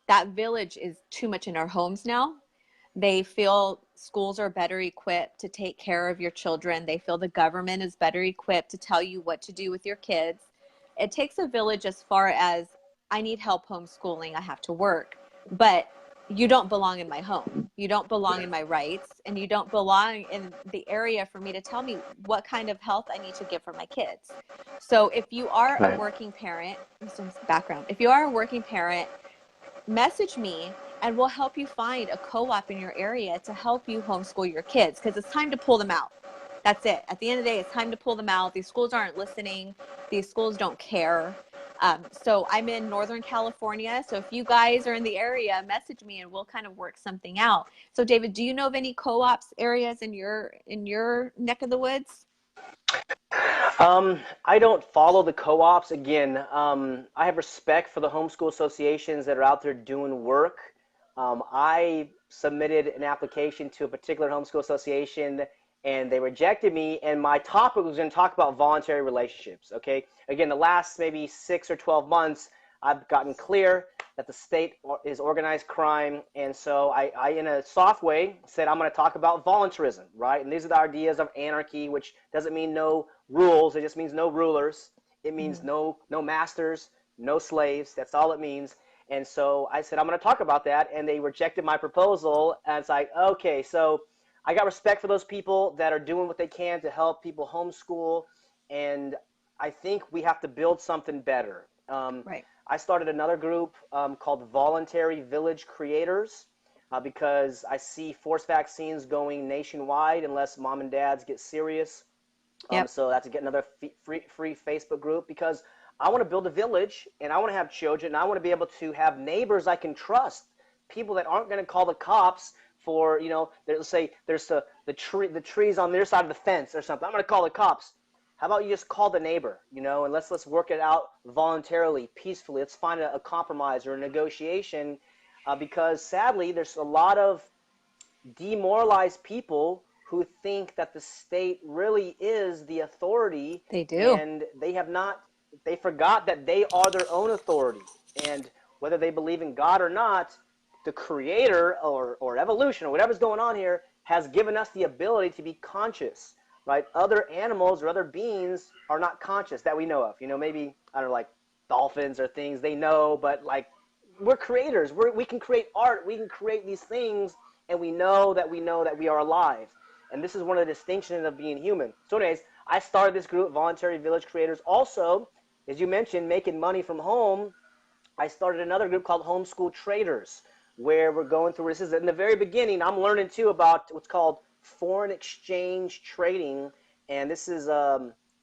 that village is too much in our homes now. They feel schools are better equipped to take care of your children. They feel the government is better equipped to tell you what to do with your kids. It takes a village as far as I need help homeschooling, I have to work, but you don't belong in my home. You don't belong in my rights, and you don't belong in the area for me to tell me what kind of health I need to give for my kids. So if you are a Right. working parent, some background, if you are a working parent, message me and we'll help you find a co-op in your area to help you homeschool your kids, because it's time to pull them out. That's it. At the end of the day, it's time to pull them out. These schools aren't listening. These schools don't care. So I'm in Northern California. So if you guys are in the area, message me and we'll kind of work something out. So David, do you know of any co-ops areas in your neck of the woods? I don't follow the co-ops. Again, I have respect for the homeschool associations that are out there doing work. I submitted an application to a particular homeschool association and they rejected me. And my topic was going to talk about voluntary relationships. Okay. Again, the last maybe 6 or 12 months, I've gotten clear that the state is organized crime. And so I in a soft way, said I'm going to talk about voluntarism, right? And these are the ideas of anarchy, which doesn't mean no rules. It just means no rulers. It means Mm-hmm. no masters, no slaves. That's all it means. And so I said, I'm going to talk about that. And they rejected my proposal. And it's like, okay, so I got respect for those people that are doing what they can to help people homeschool. And I think we have to build something better. Right. I started another group called Voluntary Village Creators because I see forced vaccines going nationwide unless mom and dads get serious. Yep. So that's get another free Facebook group because I want to build a village and I want to have children and I want to be able to have neighbors I can trust, people that aren't going to call the cops for, let's say there's the trees on their side of the fence or something. I'm going to call the cops. How about you just call the neighbor, and let's work it out voluntarily, peacefully. Let's find a compromise or a negotiation because sadly there's a lot of demoralized people who think that the state really is the authority They do. and they forgot that they are their own authority. And whether they believe in God or not, the creator or evolution or whatever's going on here has given us the ability to be conscious, right? Other animals or other beings are not conscious that we know of. Maybe, I don't know, like dolphins or things they know, but like we're creators. We can create art. We can create these things, and we know that we are alive. And this is one of the distinctions of being human. So, anyways, I started this group, Voluntary Village Creators. Also, as you mentioned, making money from home, I started another group called Homeschool Traders. where we're going through. This is in the very beginning. I'm learning too about what's called foreign exchange trading, and this is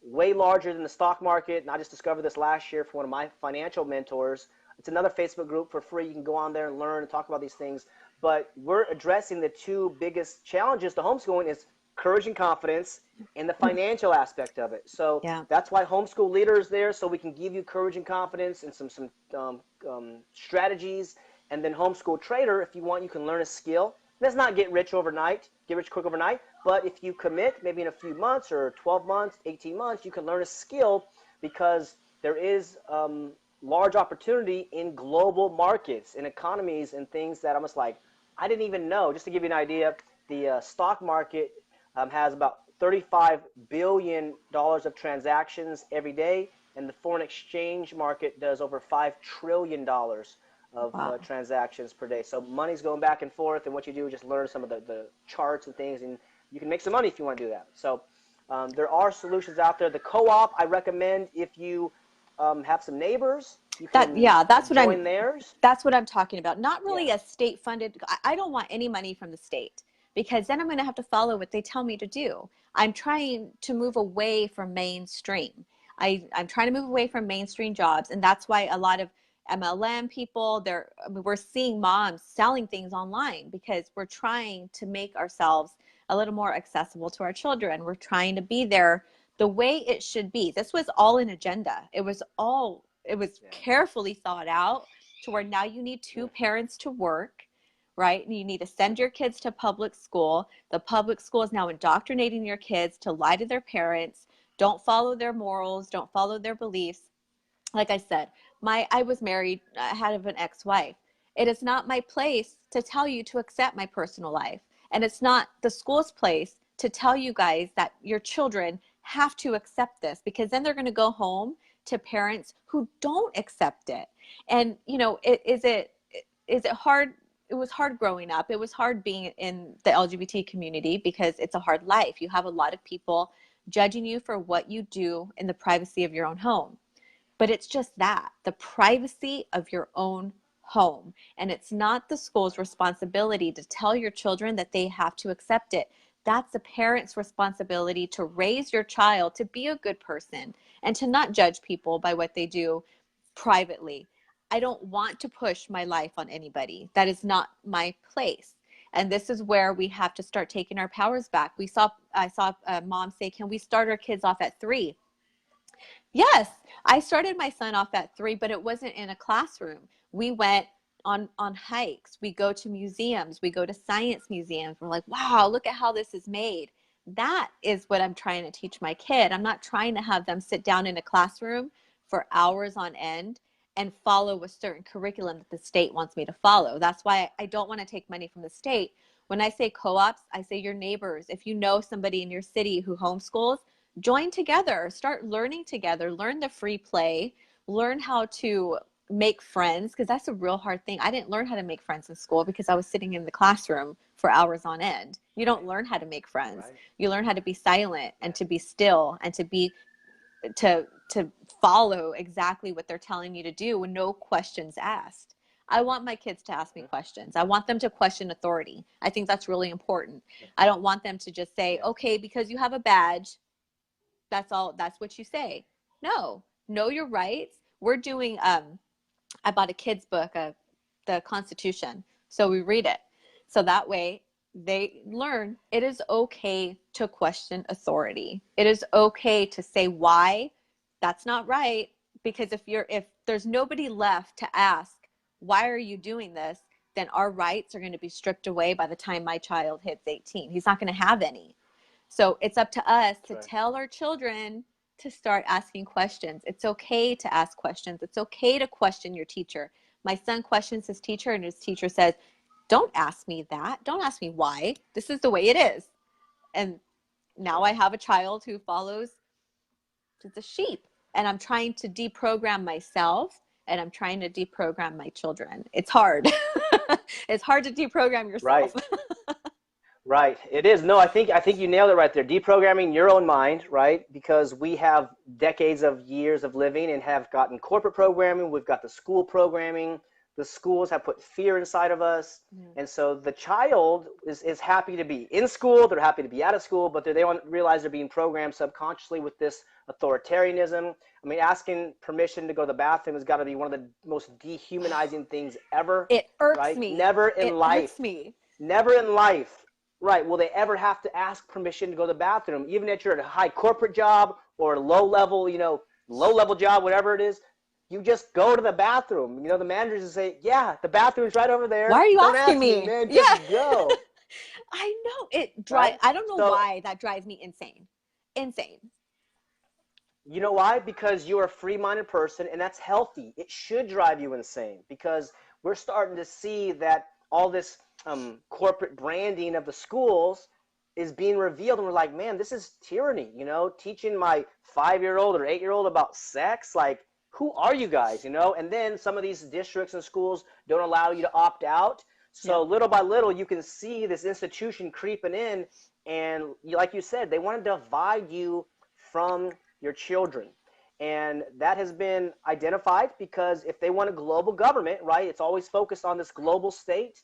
way larger than the stock market. And I just discovered this last year from one of my financial mentors. It's another Facebook group for free. You can go on there and learn and talk about these things. But we're addressing the two biggest challenges to homeschooling is courage and confidence and the financial aspect of it. So Yeah. that's why homeschool leader is there, so we can give you courage and confidence and some strategies. And then homeschool trader, if you want, you can learn a skill. Let's not get rich overnight, get rich quick overnight. But if you commit, maybe in a few months or 12 months, 18 months, you can learn a skill because there is large opportunity in global markets and economies and things that I'm just like, I didn't even know. Just to give you an idea, the stock market has about $35 billion of transactions every day, and the foreign exchange market does over $5 trillion of Wow. transactions per day. So money's going back and forth, and what you do is just learn some of the charts and things, and you can make some money if you want to do that. So there are solutions out there. The co-op, I recommend if you have some neighbors, you That, can yeah, join theirs. that's what I'm talking about. Not Yeah, really a state funded. I don't want any money from the state because then I'm going to have to follow what they tell me to do. I'm trying to move away from mainstream. I'm trying to move away from mainstream jobs. And that's why a lot of MLM people, I mean, we're seeing moms selling things online because we're trying to make ourselves a little more accessible to our children. We're trying to be there the way it should be. This was all an agenda. It was yeah, carefully thought out to where now you need two yeah, parents to work, right? And you need to send your kids to public school. The public school is now indoctrinating your kids to lie to their parents, don't follow their morals, don't follow their beliefs. Like I said, I was married, I had an ex-wife. It is not my place to tell you to accept my personal life. And it's not the school's place to tell you guys that your children have to accept this because then they're going to go home to parents who don't accept it. And is it hard? It was hard growing up. It was hard being in the LGBT community because it's a hard life. You have a lot of people judging you for what you do in the privacy of your own home. But it's just that, the privacy of your own home. And it's not the school's responsibility to tell your children that they have to accept it. That's the parent's responsibility to raise your child to be a good person and to not judge people by what they do privately. I don't want to push my life on anybody. That is not my place. And this is where we have to start taking our powers back. I saw a mom say, "Can we start our kids off at 3?" Yes, I started my son off at 3, but it wasn't in a classroom. We went on hikes. We go to museums. We go to science museums. We're like, wow, look at how this is made. That is what I'm trying to teach my kid. I'm not trying to have them sit down in a classroom for hours on end and follow a certain curriculum that the state wants me to follow. That's why I don't want to take money from the state. When I say co-ops, I say your neighbors. If you know somebody in your city who homeschools, join together, start learning together, learn the free play, learn how to make friends, because that's a real hard thing. I didn't learn how to make friends in school because I was sitting in the classroom for hours on end. You don't right, learn how to make friends. right, You learn how to be silent and yeah, to be still and to follow exactly what they're telling you to do with no questions asked. I want my kids to ask me mhm, questions. I want them to question authority. I think that's really important. I don't want them to just say, yeah, okay, because you have a badge, that's all, that's what you say. No, know your rights. We're doing I bought a kid's book, the Constitution, so we read it, so that way they learn it is okay to question authority. It is okay to say why that's not right, because if there's nobody left to ask why are you doing this, then our rights are going to be stripped away by the time my child hits 18. He's not going to have any. So it's up to us that's to right, tell our children to start asking questions. It's okay to ask questions. It's okay to question your teacher. My son questions his teacher, and his teacher says, "Don't ask me that. Don't ask me why. This is the way it is." And that's now right. I have a child who follows the sheep, and I'm trying to deprogram myself, and I'm trying to deprogram my children. It's hard. It's hard to deprogram yourself. Right. Right. It is. No, I think you nailed it right there. Deprogramming your own mind, right? Because we have decades of years of living and have gotten corporate programming, we've got the school programming, The schools have put fear inside of us. Yeah. And so the child is happy to be in school, they're happy to be out of school, but they don't realize they're being programmed subconsciously with this authoritarianism. I mean, asking permission to go to the bathroom has got to be one of the most dehumanizing things ever, It irks right? me. Never in It irks life, me. never in life, right, will they ever have to ask permission to go to the bathroom, even if you're at a high corporate job or a low level, low level job, whatever it is. You just go to the bathroom. The managers will say, "Yeah, the bathroom's right over Why there. are you Don't asking ask me, me? man. Yeah. Just go." I know it drive. Right? I don't know So why that drives me insane. Insane. you know why? Because you're a free-minded person, and that's healthy. It should drive you insane because we're starting to see that all this corporate branding of the schools is being revealed, and we're like, man, this is tyranny. Teaching my 5-year-old or 8-year-old about sex, like, who are you guys? And then some of these districts and schools don't allow you to opt out. So Yep. little by little, you can see this institution creeping in, and like you said, they want to divide you from your children. And that has been identified because if they want a global government, right, it's always focused on this global state,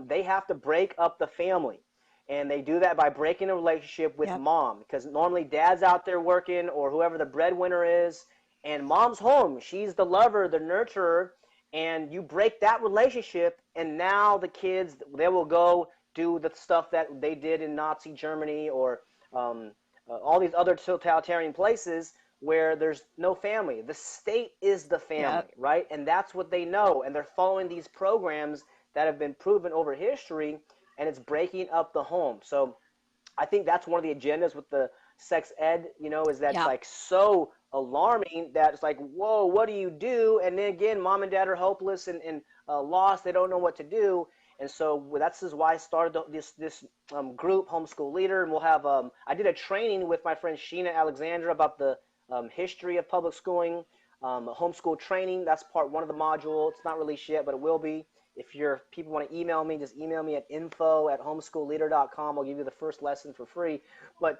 they have to break up the family. And they do that by breaking a relationship with Yep. mom because normally dad's out there working or whoever the breadwinner is, and mom's home. She's the lover, the nurturer, and you break that relationship, and now the kids, they will go do the stuff that they did in Nazi Germany or um, all these other totalitarian places where there's no family. The state is the family, Yep. right? And that's what they know. And they're following these programs that have been proven over history, and it's breaking up the home. So I think that's one of the agendas with the sex ed, is that it's Yeah. like so alarming that it's like, whoa, what do you do? And then again, mom and dad are hopeless and lost. They don't know what to do. And so that's why I started this group, Homeschool Leader. And we'll have, I did a training with my friend Sheena Alexandra about the history of public schooling, homeschool training. That's part one of the module. It's not released yet, but it will be. If people want to email me, just email me at info@homeschoolleader.com. I'll give you the first lesson for free. But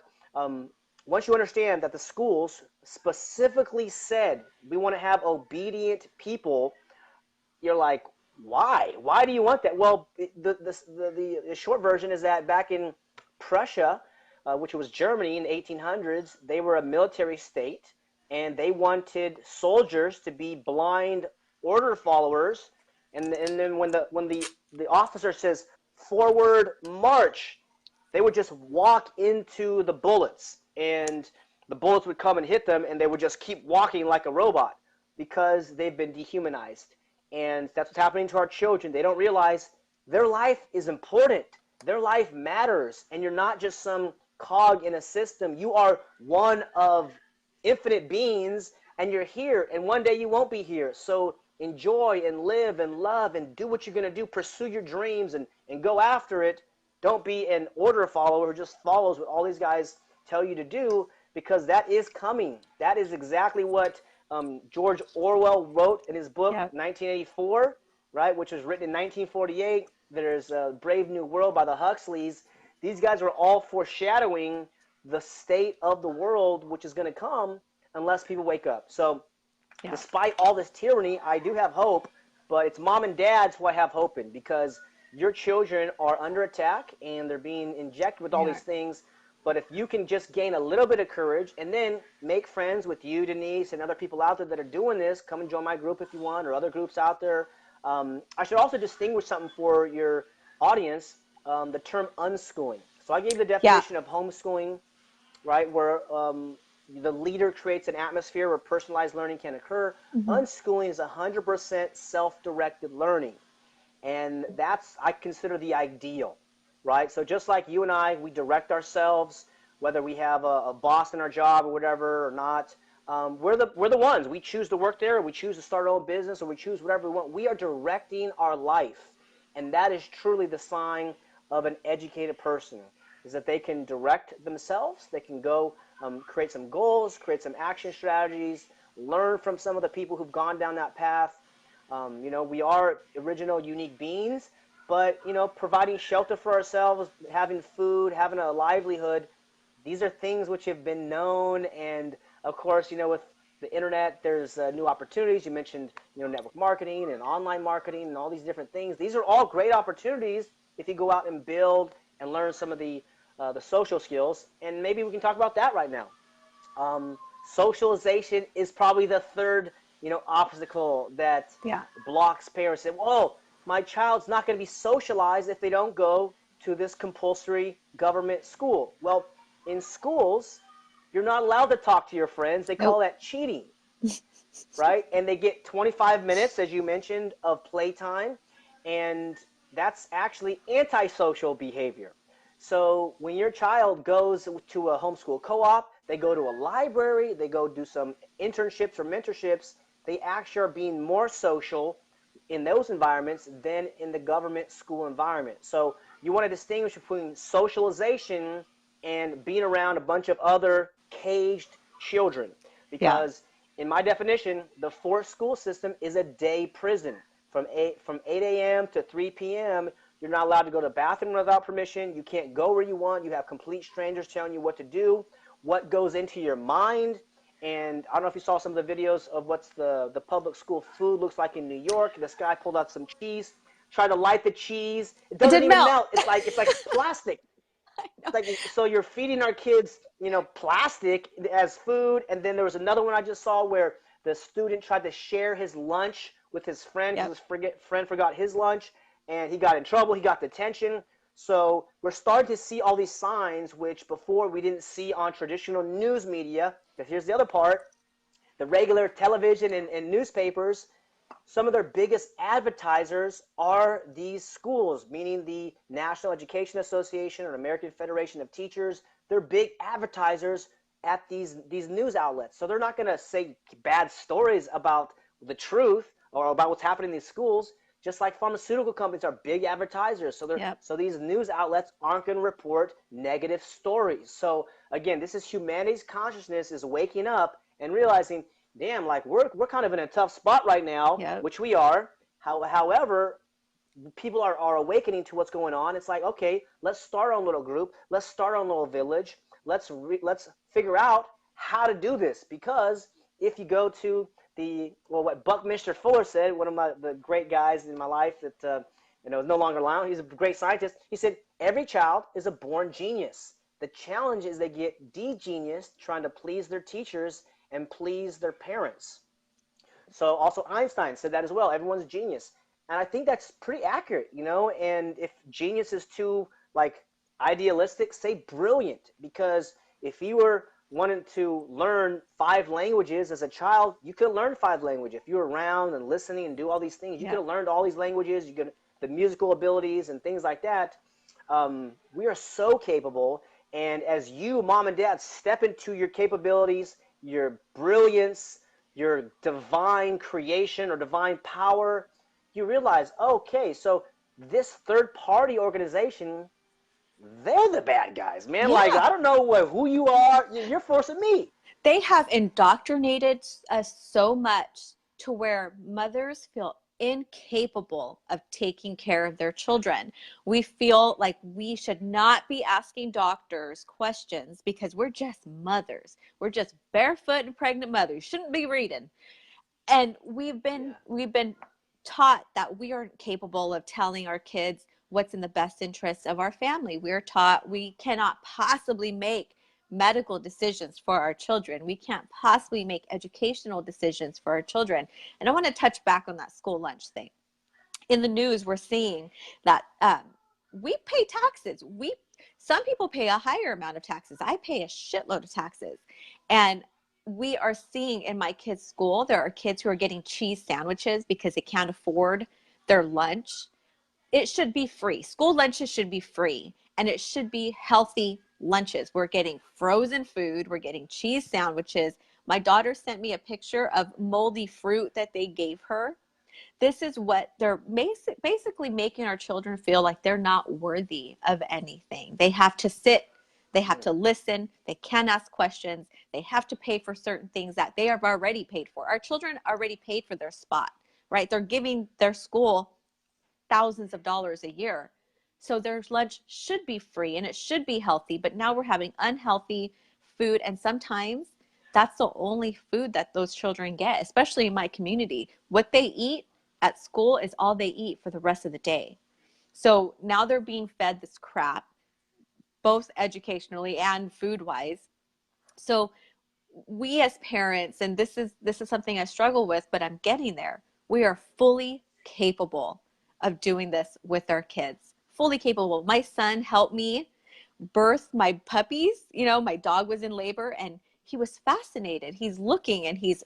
once you understand that the schools specifically said we want to have obedient people, you're like, why? Why do you want that? Well, the short version is that back in Prussia, which was Germany in the 1800s, they were a military state, and they wanted soldiers to be blind order followers. And then when the officer says forward march, they would just walk into the bullets, and the bullets would come and hit them, and they would just keep walking like a robot because they've been dehumanized. And that's what's happening to our children. They don't realize their life is important. Their life matters. And you're not just some cog in a system. You are one of infinite beings, and you're here. And one day you won't be here. So enjoy and live and love and do what you're going to do. Pursue your dreams and go after it. Don't be an order follower who just follows what all these guys tell you to do, because that is coming. That is exactly what George Orwell wrote in his book Yep. 1984, right, which was written in 1948. There's Brave New World by the Huxleys. These guys are all foreshadowing the state of the world, which is going to come unless people wake up. So Yeah. despite all this tyranny, I do have hope, but it's mom and dads who I have hope in, because your children are under attack and they're being injected with all Yeah. these things. But if you can just gain a little bit of courage and then make friends with you, Denise, and other people out there that are doing this, come and join my group if you want, or other groups out there. I should also distinguish something for your audience, the term unschooling. So I gave the Yeah. definition of homeschooling, right, where the leader creates an atmosphere where personalized learning can occur. Hmm. Unschooling is 100% self-directed learning. And that's, I consider, the ideal, right? So just like you and I, we direct ourselves, whether we have a boss in our job or whatever or not. We're the ones. We choose to work there, or we choose to start our own business, or we choose whatever we want. We are directing our life. And that is truly the sign of an educated person, is that they can direct themselves. They can go create some goals, create some action strategies, learn from some of the people who've gone down that path. We are original, unique beings, but, providing shelter for ourselves, having food, having a livelihood, these are things which have been known. And of course, with the internet, there's new opportunities. You mentioned, network marketing and online marketing and all these different things. These are all great opportunities if you go out and build and learn some of the social skills. And maybe we can talk about that right now. Socialization is probably the third, obstacle that Yeah. blocks parents. Say, "Whoa, my child's not going to be socialized if they don't go to this compulsory government school." Well, in schools, you're not allowed to talk to your friends. They call Nope. that cheating, right? And they get 25 minutes, as you mentioned, of playtime, and that's actually antisocial behavior. So when your child goes to a homeschool co-op, they go to a library, they go do some internships or mentorships, they actually are being more social in those environments than in the government school environment. So you want to distinguish between socialization and being around a bunch of other caged children, Yeah. because in my definition, the forced school system is a day prison. From 8 a.m. to 3 p.m., you're not allowed to go to the bathroom without permission. You can't go where you want. You have complete strangers telling you what to do, what goes into your mind. And I don't know if you saw some of the videos of what's the public school food looks like in New York. This guy pulled out some cheese, tried to light the cheese. It It doesn't did even melt. melt. It's like plastic. It's like, so you're feeding our kids, plastic as food. And then there was another one I just saw where the student tried to share his lunch with his friend Yep. because his friend forgot his lunch, and he got in trouble. He got detention. So we're starting to see all these signs which before we didn't see on traditional news media. Because here's the other part: the regular television and newspapers, some of their biggest advertisers are these schools, meaning the National Education Association or American Federation of Teachers. They're big advertisers at these news outlets. So they're not going to say bad stories about the truth or about what's happening in these schools, just like pharmaceutical companies are big advertisers. Yep. So these news outlets aren't going to report negative stories. So again, this is humanity's consciousness is waking up and realizing, damn, like we're kind of in a tough spot right now, Yep. which we are. However, people are awakening to what's going on. It's like, okay, let's start our own little group. Let's start our own little village. Let's figure out how to do this, because if you go to what Buckminster Fuller said, one of the great guys in my life that is no longer around. He's a great scientist. He said every child is a born genius. The challenge is they get de-geniused trying to please their teachers and please their parents. So also Einstein said that as well. Everyone's a genius. And I think that's pretty accurate. And if genius is too like idealistic, say brilliant. Because if you were wanting to learn 5 languages as a child, you could learn 5 languages. If you were around and listening and do all these things, you could Yep. have learned all these languages. You could the musical abilities and things like that. We are so capable. And as you, mom and dad, step into your capabilities, your brilliance, your divine creation or divine power, you realize, okay, so this third party organization, they're the bad guys, man. Like, Yeah. I don't know who you are. You're forcing me. They have indoctrinated us so much to where mothers feel incapable of taking care of their children. We feel like we should not be asking doctors questions because we're just mothers. We're just barefoot and pregnant mothers. Shouldn't be reading. And Yeah. we've been taught that we aren't capable of telling our kids what's in the best interests of our family. We're taught we cannot possibly make medical decisions for our children. We can't possibly make educational decisions for our children. And I want to touch back on that school lunch thing. In the news, we're seeing that we pay taxes. Some people pay a higher amount of taxes. I pay a shitload of taxes, and we are seeing in my kids' school there are kids who are getting cheese sandwiches because they can't afford their lunch. It should be free. School lunches should be free, and it should be healthy lunches. We're getting frozen food. We're getting cheese sandwiches. My daughter sent me a picture of moldy fruit that they gave her. This is what they're basically making our children feel like they're not worthy of anything. They have to sit, they have to listen, they can't ask questions, they have to pay for certain things that they have already paid for. Our children already paid for their spot, right? They're giving their school thousands of dollars a year. So their lunch should be free and it should be healthy, but now we're having unhealthy food, and sometimes That's the only food that those children get, especially in my community. What they eat at school is all they eat for the rest of the day. So now they're being fed this crap, both educationally and food wise. So we as parents, and this is something I struggle with, but I'm getting there. We are fully capable of doing this with our kids. Fully capable. My son helped me birth my puppies. My dog was in labor and he was fascinated. He's looking and he's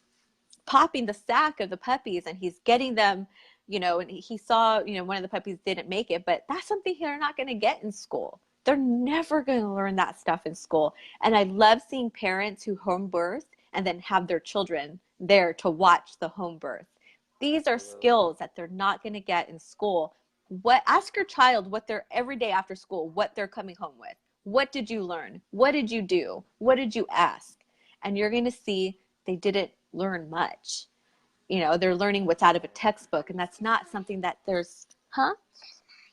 popping the sack of the puppies and he's getting them, and he saw, one of the puppies didn't make it, but that's something they're not going to get in school. They're never going to learn that stuff in school. And I love seeing parents who home birth and then have their children there to watch the home birth. These are Absolutely. skills that they're not going to get in school. Ask your child what they're every day after school, what they're coming home with. What did you learn? What did you do? What did you ask? And you're going to see they didn't learn much. They're learning what's out of a textbook, and that's not something that there's, huh?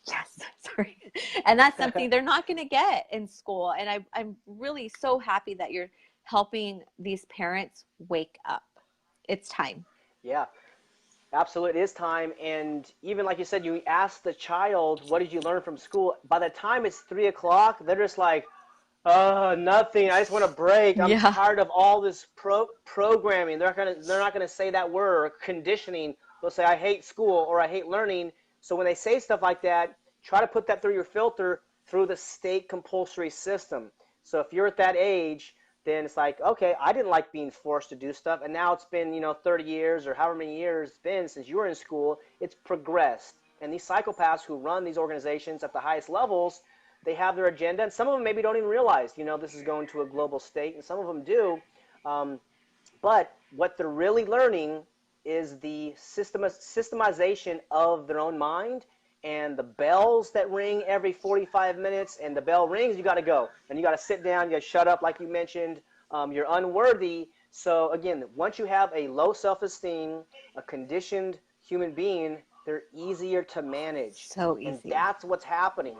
Yes, sorry. And that's something they're not going to get in school. And I'm really so happy that you're helping these parents wake up. It's time. Yeah, absolutely. It is time. And even like you said, you ask the child, what did you learn from school? By the time it's 3 o'clock, they're just like, nothing. I just want a break. I'm Yeah. tired of all this programming. They're not gonna say that word or conditioning. They'll say I hate school or I hate learning. So when they say stuff like that, try to put that through your filter through the state compulsory system. So if you're at that age, then it's like, okay, I didn't like being forced to do stuff, and now it's been 30 years or however many years it's been since you were in school. It's progressed, and these psychopaths who run these organizations at the highest levels, they have their agenda, and some of them maybe don't even realize, this is going to a global state, and some of them do. Um, but what they're really learning is the systemization of their own mind and the bells that ring every 45 minutes. And the bell rings, you got to go. And you got to sit down, you got to shut up, like you mentioned. You're unworthy. So, again, once you have a low self esteem, a conditioned human being, they're easier to manage. So And easy. that's what's happening.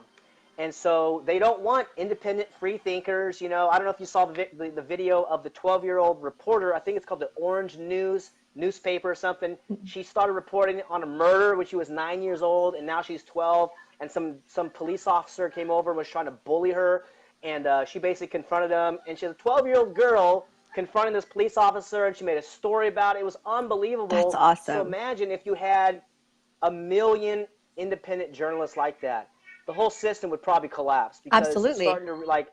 And so they don't want independent free thinkers. I don't know if you saw the video of the 12-year-old reporter. I think it's called the Orange News newspaper or something. She started reporting on a murder when she was 9 years old, and now she's 12. And some police officer came over and was trying to bully her, and she basically confronted him. And she's a 12-year-old girl confronting this police officer, and she made a story about it. It was That's unbelievable. So awesome. imagine if you had a million independent journalists like that. The whole system would probably collapse because it's Absolutely. starting to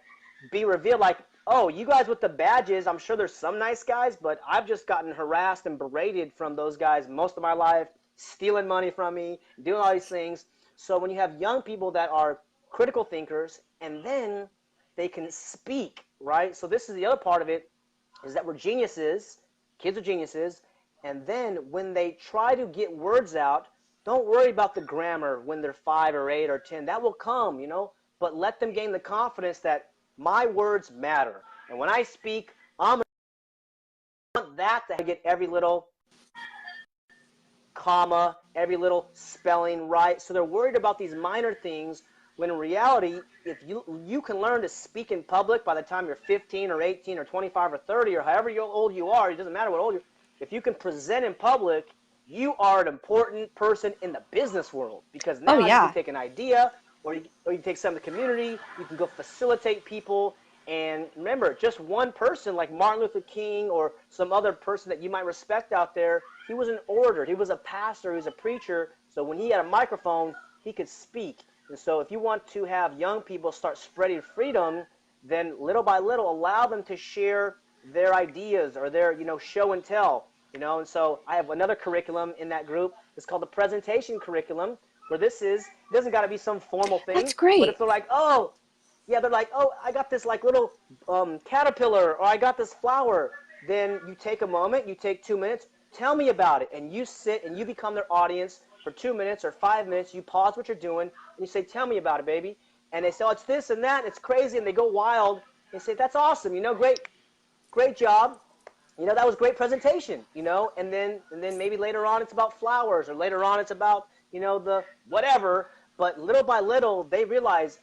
be revealed like, oh, you guys with the badges, I'm sure there's some nice guys, but I've just gotten harassed and berated from those guys most of my life, stealing money from me, doing all these things. So when you have young people that are critical thinkers and then they can speak, right? So this is the other part of it, is that we're geniuses, kids are geniuses, and then when they try to get words out, don't worry about the grammar when they're 5 or 8 or 10. That will come, but let them gain the confidence that my words matter. And when I speak, I'm going to want that to get every little comma, every little spelling right. So they're worried about these minor things when in reality, if you can learn to speak in public by the time you're 15 or 18 or 25 or 30 or however old you are, it doesn't matter what old you are, if you can present in public, you are an important person in the business world because Oh, now you can yeah. take an idea or you take some of the community, you can go facilitate people. And remember, just one person like Martin Luther King or some other person that you might respect out there, he was an orator, he was a pastor, he was a preacher. So when he had a microphone, he could speak. And so if you want to have young people start spreading freedom, then little by little allow them to share their ideas or their, show and tell. And so I have another curriculum in that group. It's called the presentation curriculum, where it doesn't got to be some formal That's thing, but if great. they're like, oh, yeah, they're like, oh, I got this like little caterpillar, or I got this flower. Then you take a moment, you take 2 minutes, tell me about it, and you sit and you become their audience for 2 minutes or 5 minutes. You pause what you're doing and you say, tell me about it, baby. And they say, oh, it's this and that, and it's crazy, and they go wild. They say, that's awesome, great job. That was great presentation, and then maybe later on it's about flowers, or later on it's about, the whatever. But little by little, they realize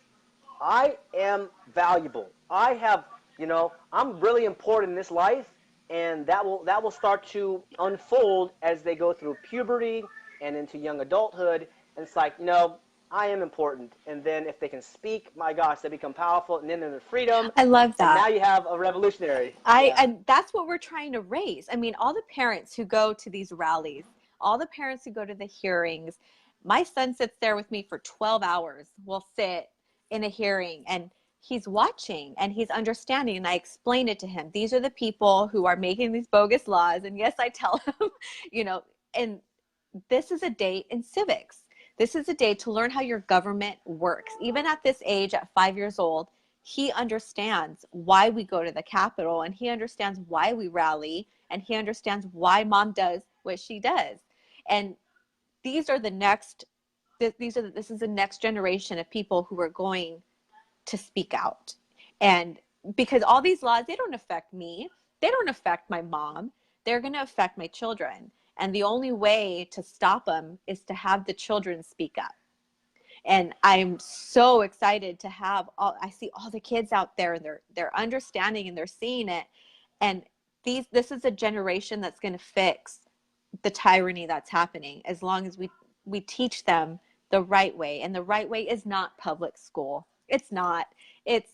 I am valuable. I'm really important in this life, and that will start to unfold as they go through puberty and into young adulthood. And it's like, I am important. And then if they can speak, my gosh, they become powerful, and then they're in freedom, I love and now that. you have a revolutionary. I Yeah. and that's what we're trying to raise. I mean, all the parents who go to these rallies, all the parents who go to the hearings, my son sits there with me for 12 hours. We'll sit in a hearing and he's watching and he's understanding, and I explain it to him. These are the people who are making these bogus laws, and yes, I tell him, you know, and this is a day in civics. This is a day to learn how your government works. Even at this age, at 5 years old, he understands why we go to the Capitol, and he understands why we rally, and he understands why mom does what she does. And these are the next, this is the next generation of people who are going to speak out. And because all these laws, they don't affect me, they don't affect my mom, they're going to affect my children. And the only way to stop them is to have the children speak up. And I'm so excited to have I see all the kids out there, and they're understanding and they're seeing it. And this is a generation that's going to fix the tyranny that's happening, as long as we teach them the right way. And the right way is not public school. It's not. It's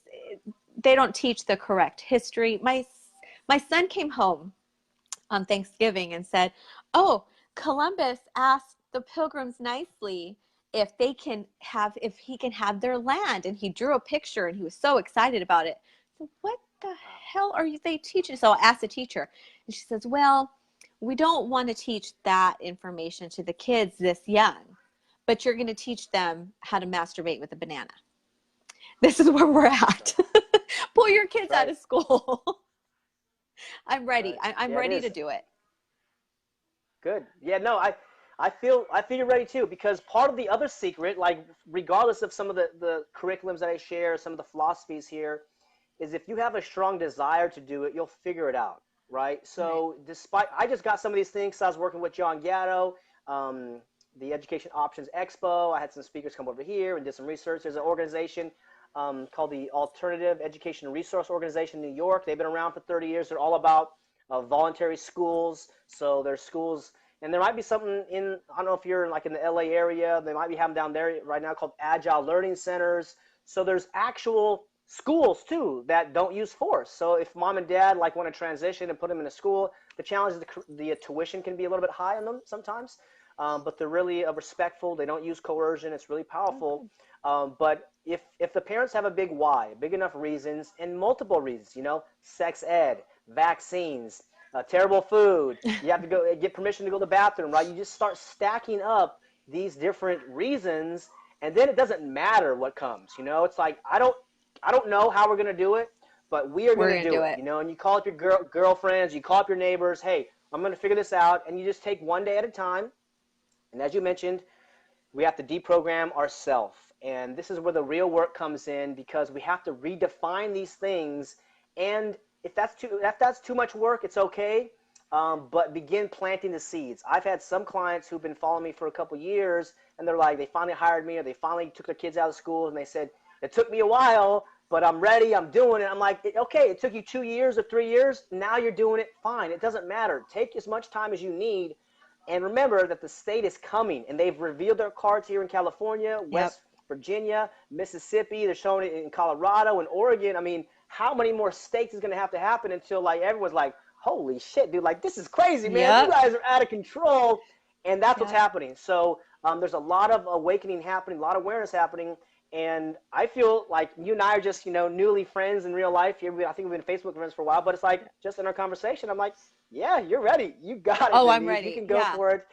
they don't teach the correct history. My son came home on Thanksgiving and said, "Oh, Columbus asked the pilgrims nicely if he can have their land," and he drew a picture and he was so excited about it. So what the Wow. hell are they teaching? So I asked the teacher, and she says, "Well, we don't want to teach that information to the kids this young, but you're going to teach them how to masturbate with a banana." This is where we're at. Pull your kids out Right. of school. I'm ready. Right. I'm Yeah, it ready to is. do it. Good. Yeah, no, I feel you're ready too, because part of the other secret, like regardless of some of the curriculums that I share, some of the philosophies here, is if you have a strong desire to do it, you'll figure it out, right? Right. So despite, I just got some of these things. So I was working with John Gatto, um, the Education Options Expo. I had some speakers come over here and did some research. There's an organization called the Alternative Education Resource Organization in New York. They've been around for 30 years. They're all about voluntary schools. So there's schools, and there might be something in, I don't know if you're like in the LA area, they might be having down there right now called Agile Learning Centers. So there's actual schools too that don't use force. So if mom and dad like want to transition and put them in a school, the challenge is the tuition can be a little bit high on them sometimes, but they're really respectful. They don't use coercion. It's really Oh, powerful. good. But if the parents have a big why, big enough reasons, and multiple reasons, sex ed, vaccines, terrible food, you have to go get permission to go to the bathroom, right? You just start stacking up these different reasons, and then it doesn't matter what comes. It's like I don't know how we're gonna do it, but we are We're gonna going to do do it. it. And you call up your girlfriends, you call up your neighbors. Hey, I'm gonna figure this out, and you just take one day at a time. And as you mentioned, we have to deprogram ourselves. And this is where the real work comes in, because we have to redefine these things. And if that's too much work, it's okay. But begin planting the seeds. I've had some clients who've been following me for a couple years, and they're like, they finally hired me, or they finally took their kids out of school, and they said, it took me a while, but I'm ready, I'm doing it. I'm like, okay, it took you 2 years or 3 years. Now you're doing it fine. It doesn't matter. Take as much time as you need. And remember that the state is coming, and they've revealed their cards here in California, Yep. West Virginia, Mississippi. They're showing it in Colorado and Oregon. I mean, how many more states is going to happen until like everyone's like, holy shit, dude, like this is crazy, man. You Yep. guys are out of control. And that's what's Yep. happening. So there's a lot of awakening happening, a lot of awareness happening. And I feel like you and I are just, newly friends in real life. I think we've been Facebook friends for a while, but it's like just in our conversation, I'm like, yeah, you're ready. You got it, Oh, I'm Denise. You ready. can go Yeah. for it.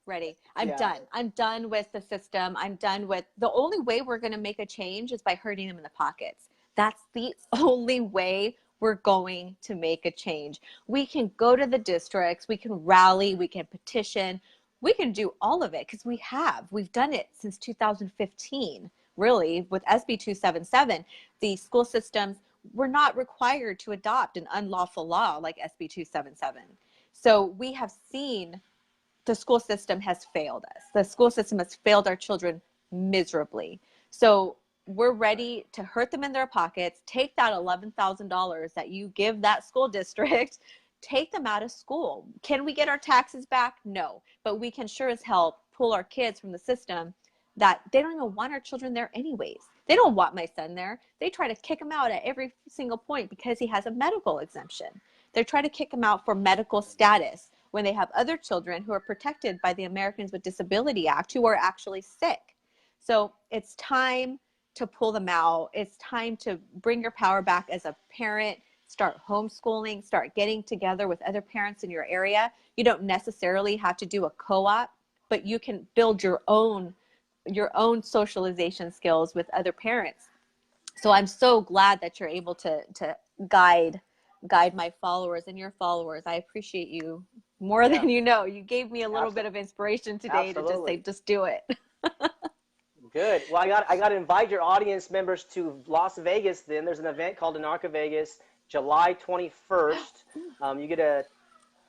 Ready. I'm Yeah. done. I'm done with the system. I'm done with the only way we're going to make a change is by hurting them in the pockets. That's the only way we're going to make a change. We can go to the districts, we can rally, we can petition, we can do all of it because we've done it since 2015, really, with SB 277. The school systems were not required to adopt an unlawful law like SB 277. So we have seen the school system has failed us. The school system has failed our children miserably. So we're Right. ready to hurt them in their pockets, take that $11,000 that you give that school district take them out of school. Can we get our taxes back? No, but we can sure as hell pull our kids from the system that they don't even want our children there anyways. They don't want my son there. They try to kick him out at every single point because he has a medical exemption. They try to kick him out for medical status when they have other children who are protected by the Americans with Disability Act who are actually sick. So it's time to pull them out. It's time to bring your power back as a parent. Start homeschooling, start getting together with other parents in your area. You don't necessarily have to do a co-op, but you can build your own socialization skills with other parents. So I'm so glad that you're able to guide my followers and your followers. I appreciate you more Yeah, than you know. You gave me a little bit absolutely. of inspiration today to just say, Absolutely. just do it. Good. Well, I got to invite your audience members to Las Vegas. Then there's an event called Anarcha Vegas, July 21st. You get a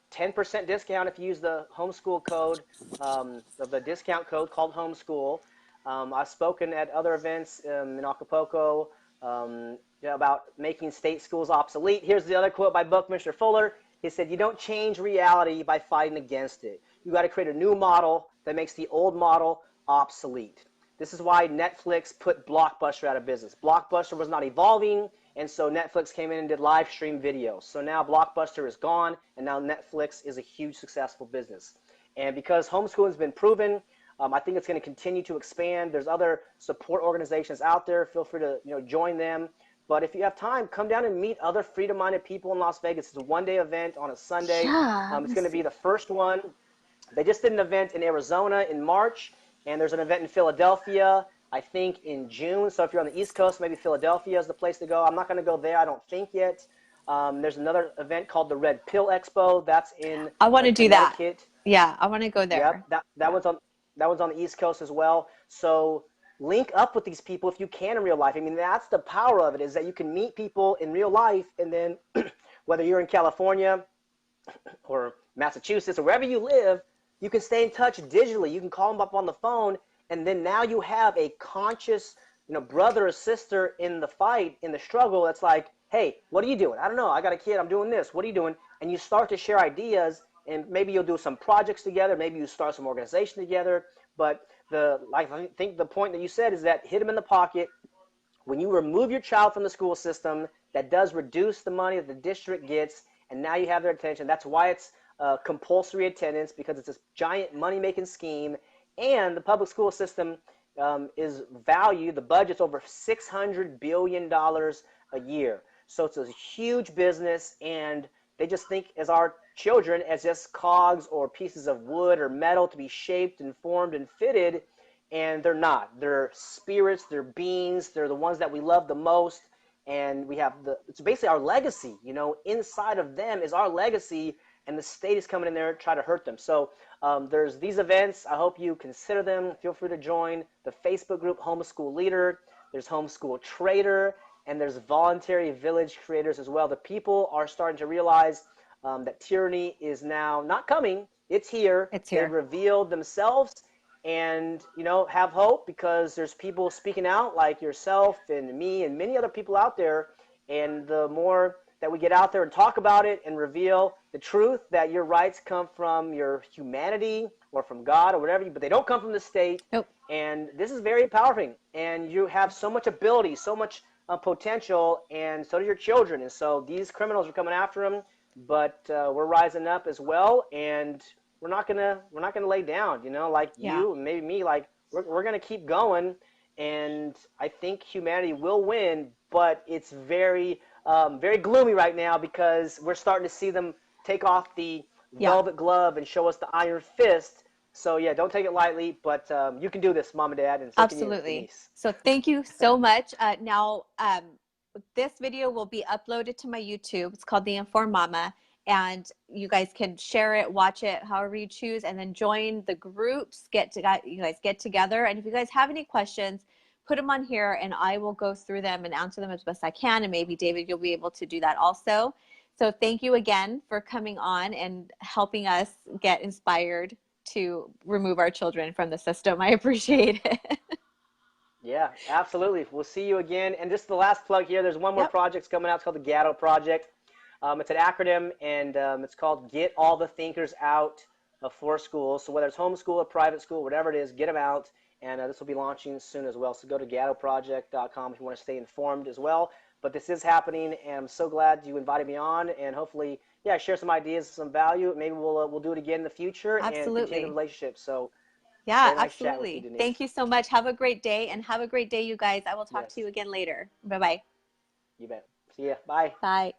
10% discount if you use the homeschool code, the discount code called homeschool. I've spoken at other events in Acapulco about making state schools obsolete. Here's the other quote by Buckminster Fuller. He said, "You don't change reality by fighting against it. You got to create a new model that makes the old model obsolete." This is why Netflix put Blockbuster out of business. Blockbuster was not evolving, and so Netflix came in and did live stream videos. So now Blockbuster is gone, and now Netflix is a huge successful business. And because homeschooling has been proven, I think it's going to continue to expand. There's other support organizations out there. Feel free to join them. But if you have time, come down and meet other freedom-minded people in Las Vegas. It's a one-day event on a Sunday. Yeah, I'm It's gonna going to be see. the first one. They just did an event in Arizona in March, and there's an event in Philadelphia, I think, in June. So if you're on the East Coast, maybe Philadelphia is the place to go. I'm not going to go there, I don't think yet. There's another event called the Red Pill Expo. That's in I want to do that. Connecticut. Yeah, I want to go Yep, there. that Yeah. one's on the East Coast as well. So link up with these people if you can in real life. I mean, that's the power of it, is that you can meet people in real life, and then whether you're in California or Massachusetts or wherever you live, you can stay in touch digitally. You can call them up on the phone, and then now you have a conscious, brother or sister in the fight, in the struggle. That's like, hey, what are you doing? I don't know. I got a kid. I'm doing this. What are you doing? And you start to share ideas, and maybe you'll do some projects together. Maybe you start some organization together. But I think the point that you said is that hit them in the pocket. When you remove your child from the school system, that does reduce the money that the district gets, and now you have their attention. That's why it's compulsory attendance, because it's this giant money-making scheme, and the public school system is valued, the budget's over $600 billion a year. So it's a huge business, and they just think as our children as just cogs or pieces of wood or metal to be shaped and formed and fitted, and they're not. They're spirits, they're beings, they're the ones that we love the most, and it's basically our legacy. Inside of them is our legacy, and the state is coming in there to try to hurt them. So there's these events. I hope you consider them. Feel free to join the Facebook group Homeschool Leader. There's Homeschool Trader, and there's Voluntary Village Creators as well. The people are starting to realize that tyranny is now not coming. It's here. It's They've here. revealed themselves, and have hope, because there's people speaking out like yourself and me and many other people out there. And the more that we get out there and talk about it and reveal the truth, that your rights come from your humanity or from God or whatever, but they don't come from the state. Nope. And this is very empowering, and you have so much ability, so much potential, and so do your children. And so these criminals are coming after them, but we're rising up as well, and we're not gonna lay down. Like Yeah. you and maybe me, like we're gonna keep going, and I think humanity will win. But it's very very gloomy right now, because we're starting to see them take off the Yeah. velvet glove and show us the iron fist. So yeah, don't take it lightly, but you can do this, Mom and Dad, and so can you, Absolutely. Denise. So thank you so much. Now, this video will be uploaded to my YouTube. It's called The Informed Mama. And you guys can share it, watch it, however you choose, and then join the groups. You guys get together. And if you guys have any questions, put them on here, and I will go through them and answer them as best I can. And maybe, David, you'll be able to do that also. So thank you again for coming on and helping us get inspired to remove our children from the system. I appreciate it. Yeah, absolutely. We'll see you again. And just the last plug here, there's one more Yep. project coming out. It's called the Gatto Project. It's an acronym, and it's called Get All the Thinkers Out of For Schools. So whether it's homeschool or private school, whatever it is, get them out. And this will be launching soon as well. So go to gattoproject.com if you want to stay informed as well. But this is happening, and I'm so glad you invited me on. And hopefully, yeah, share some ideas, some value. Maybe we'll do it again in the future and continue the Absolutely. relationship. So Yeah, very nice chat with you, absolutely. Thank Denise. you so much. Have a great day, and have a great day, you guys. I will talk to you Yes, again later. Bye-bye. you bet. See ya. Bye. Bye.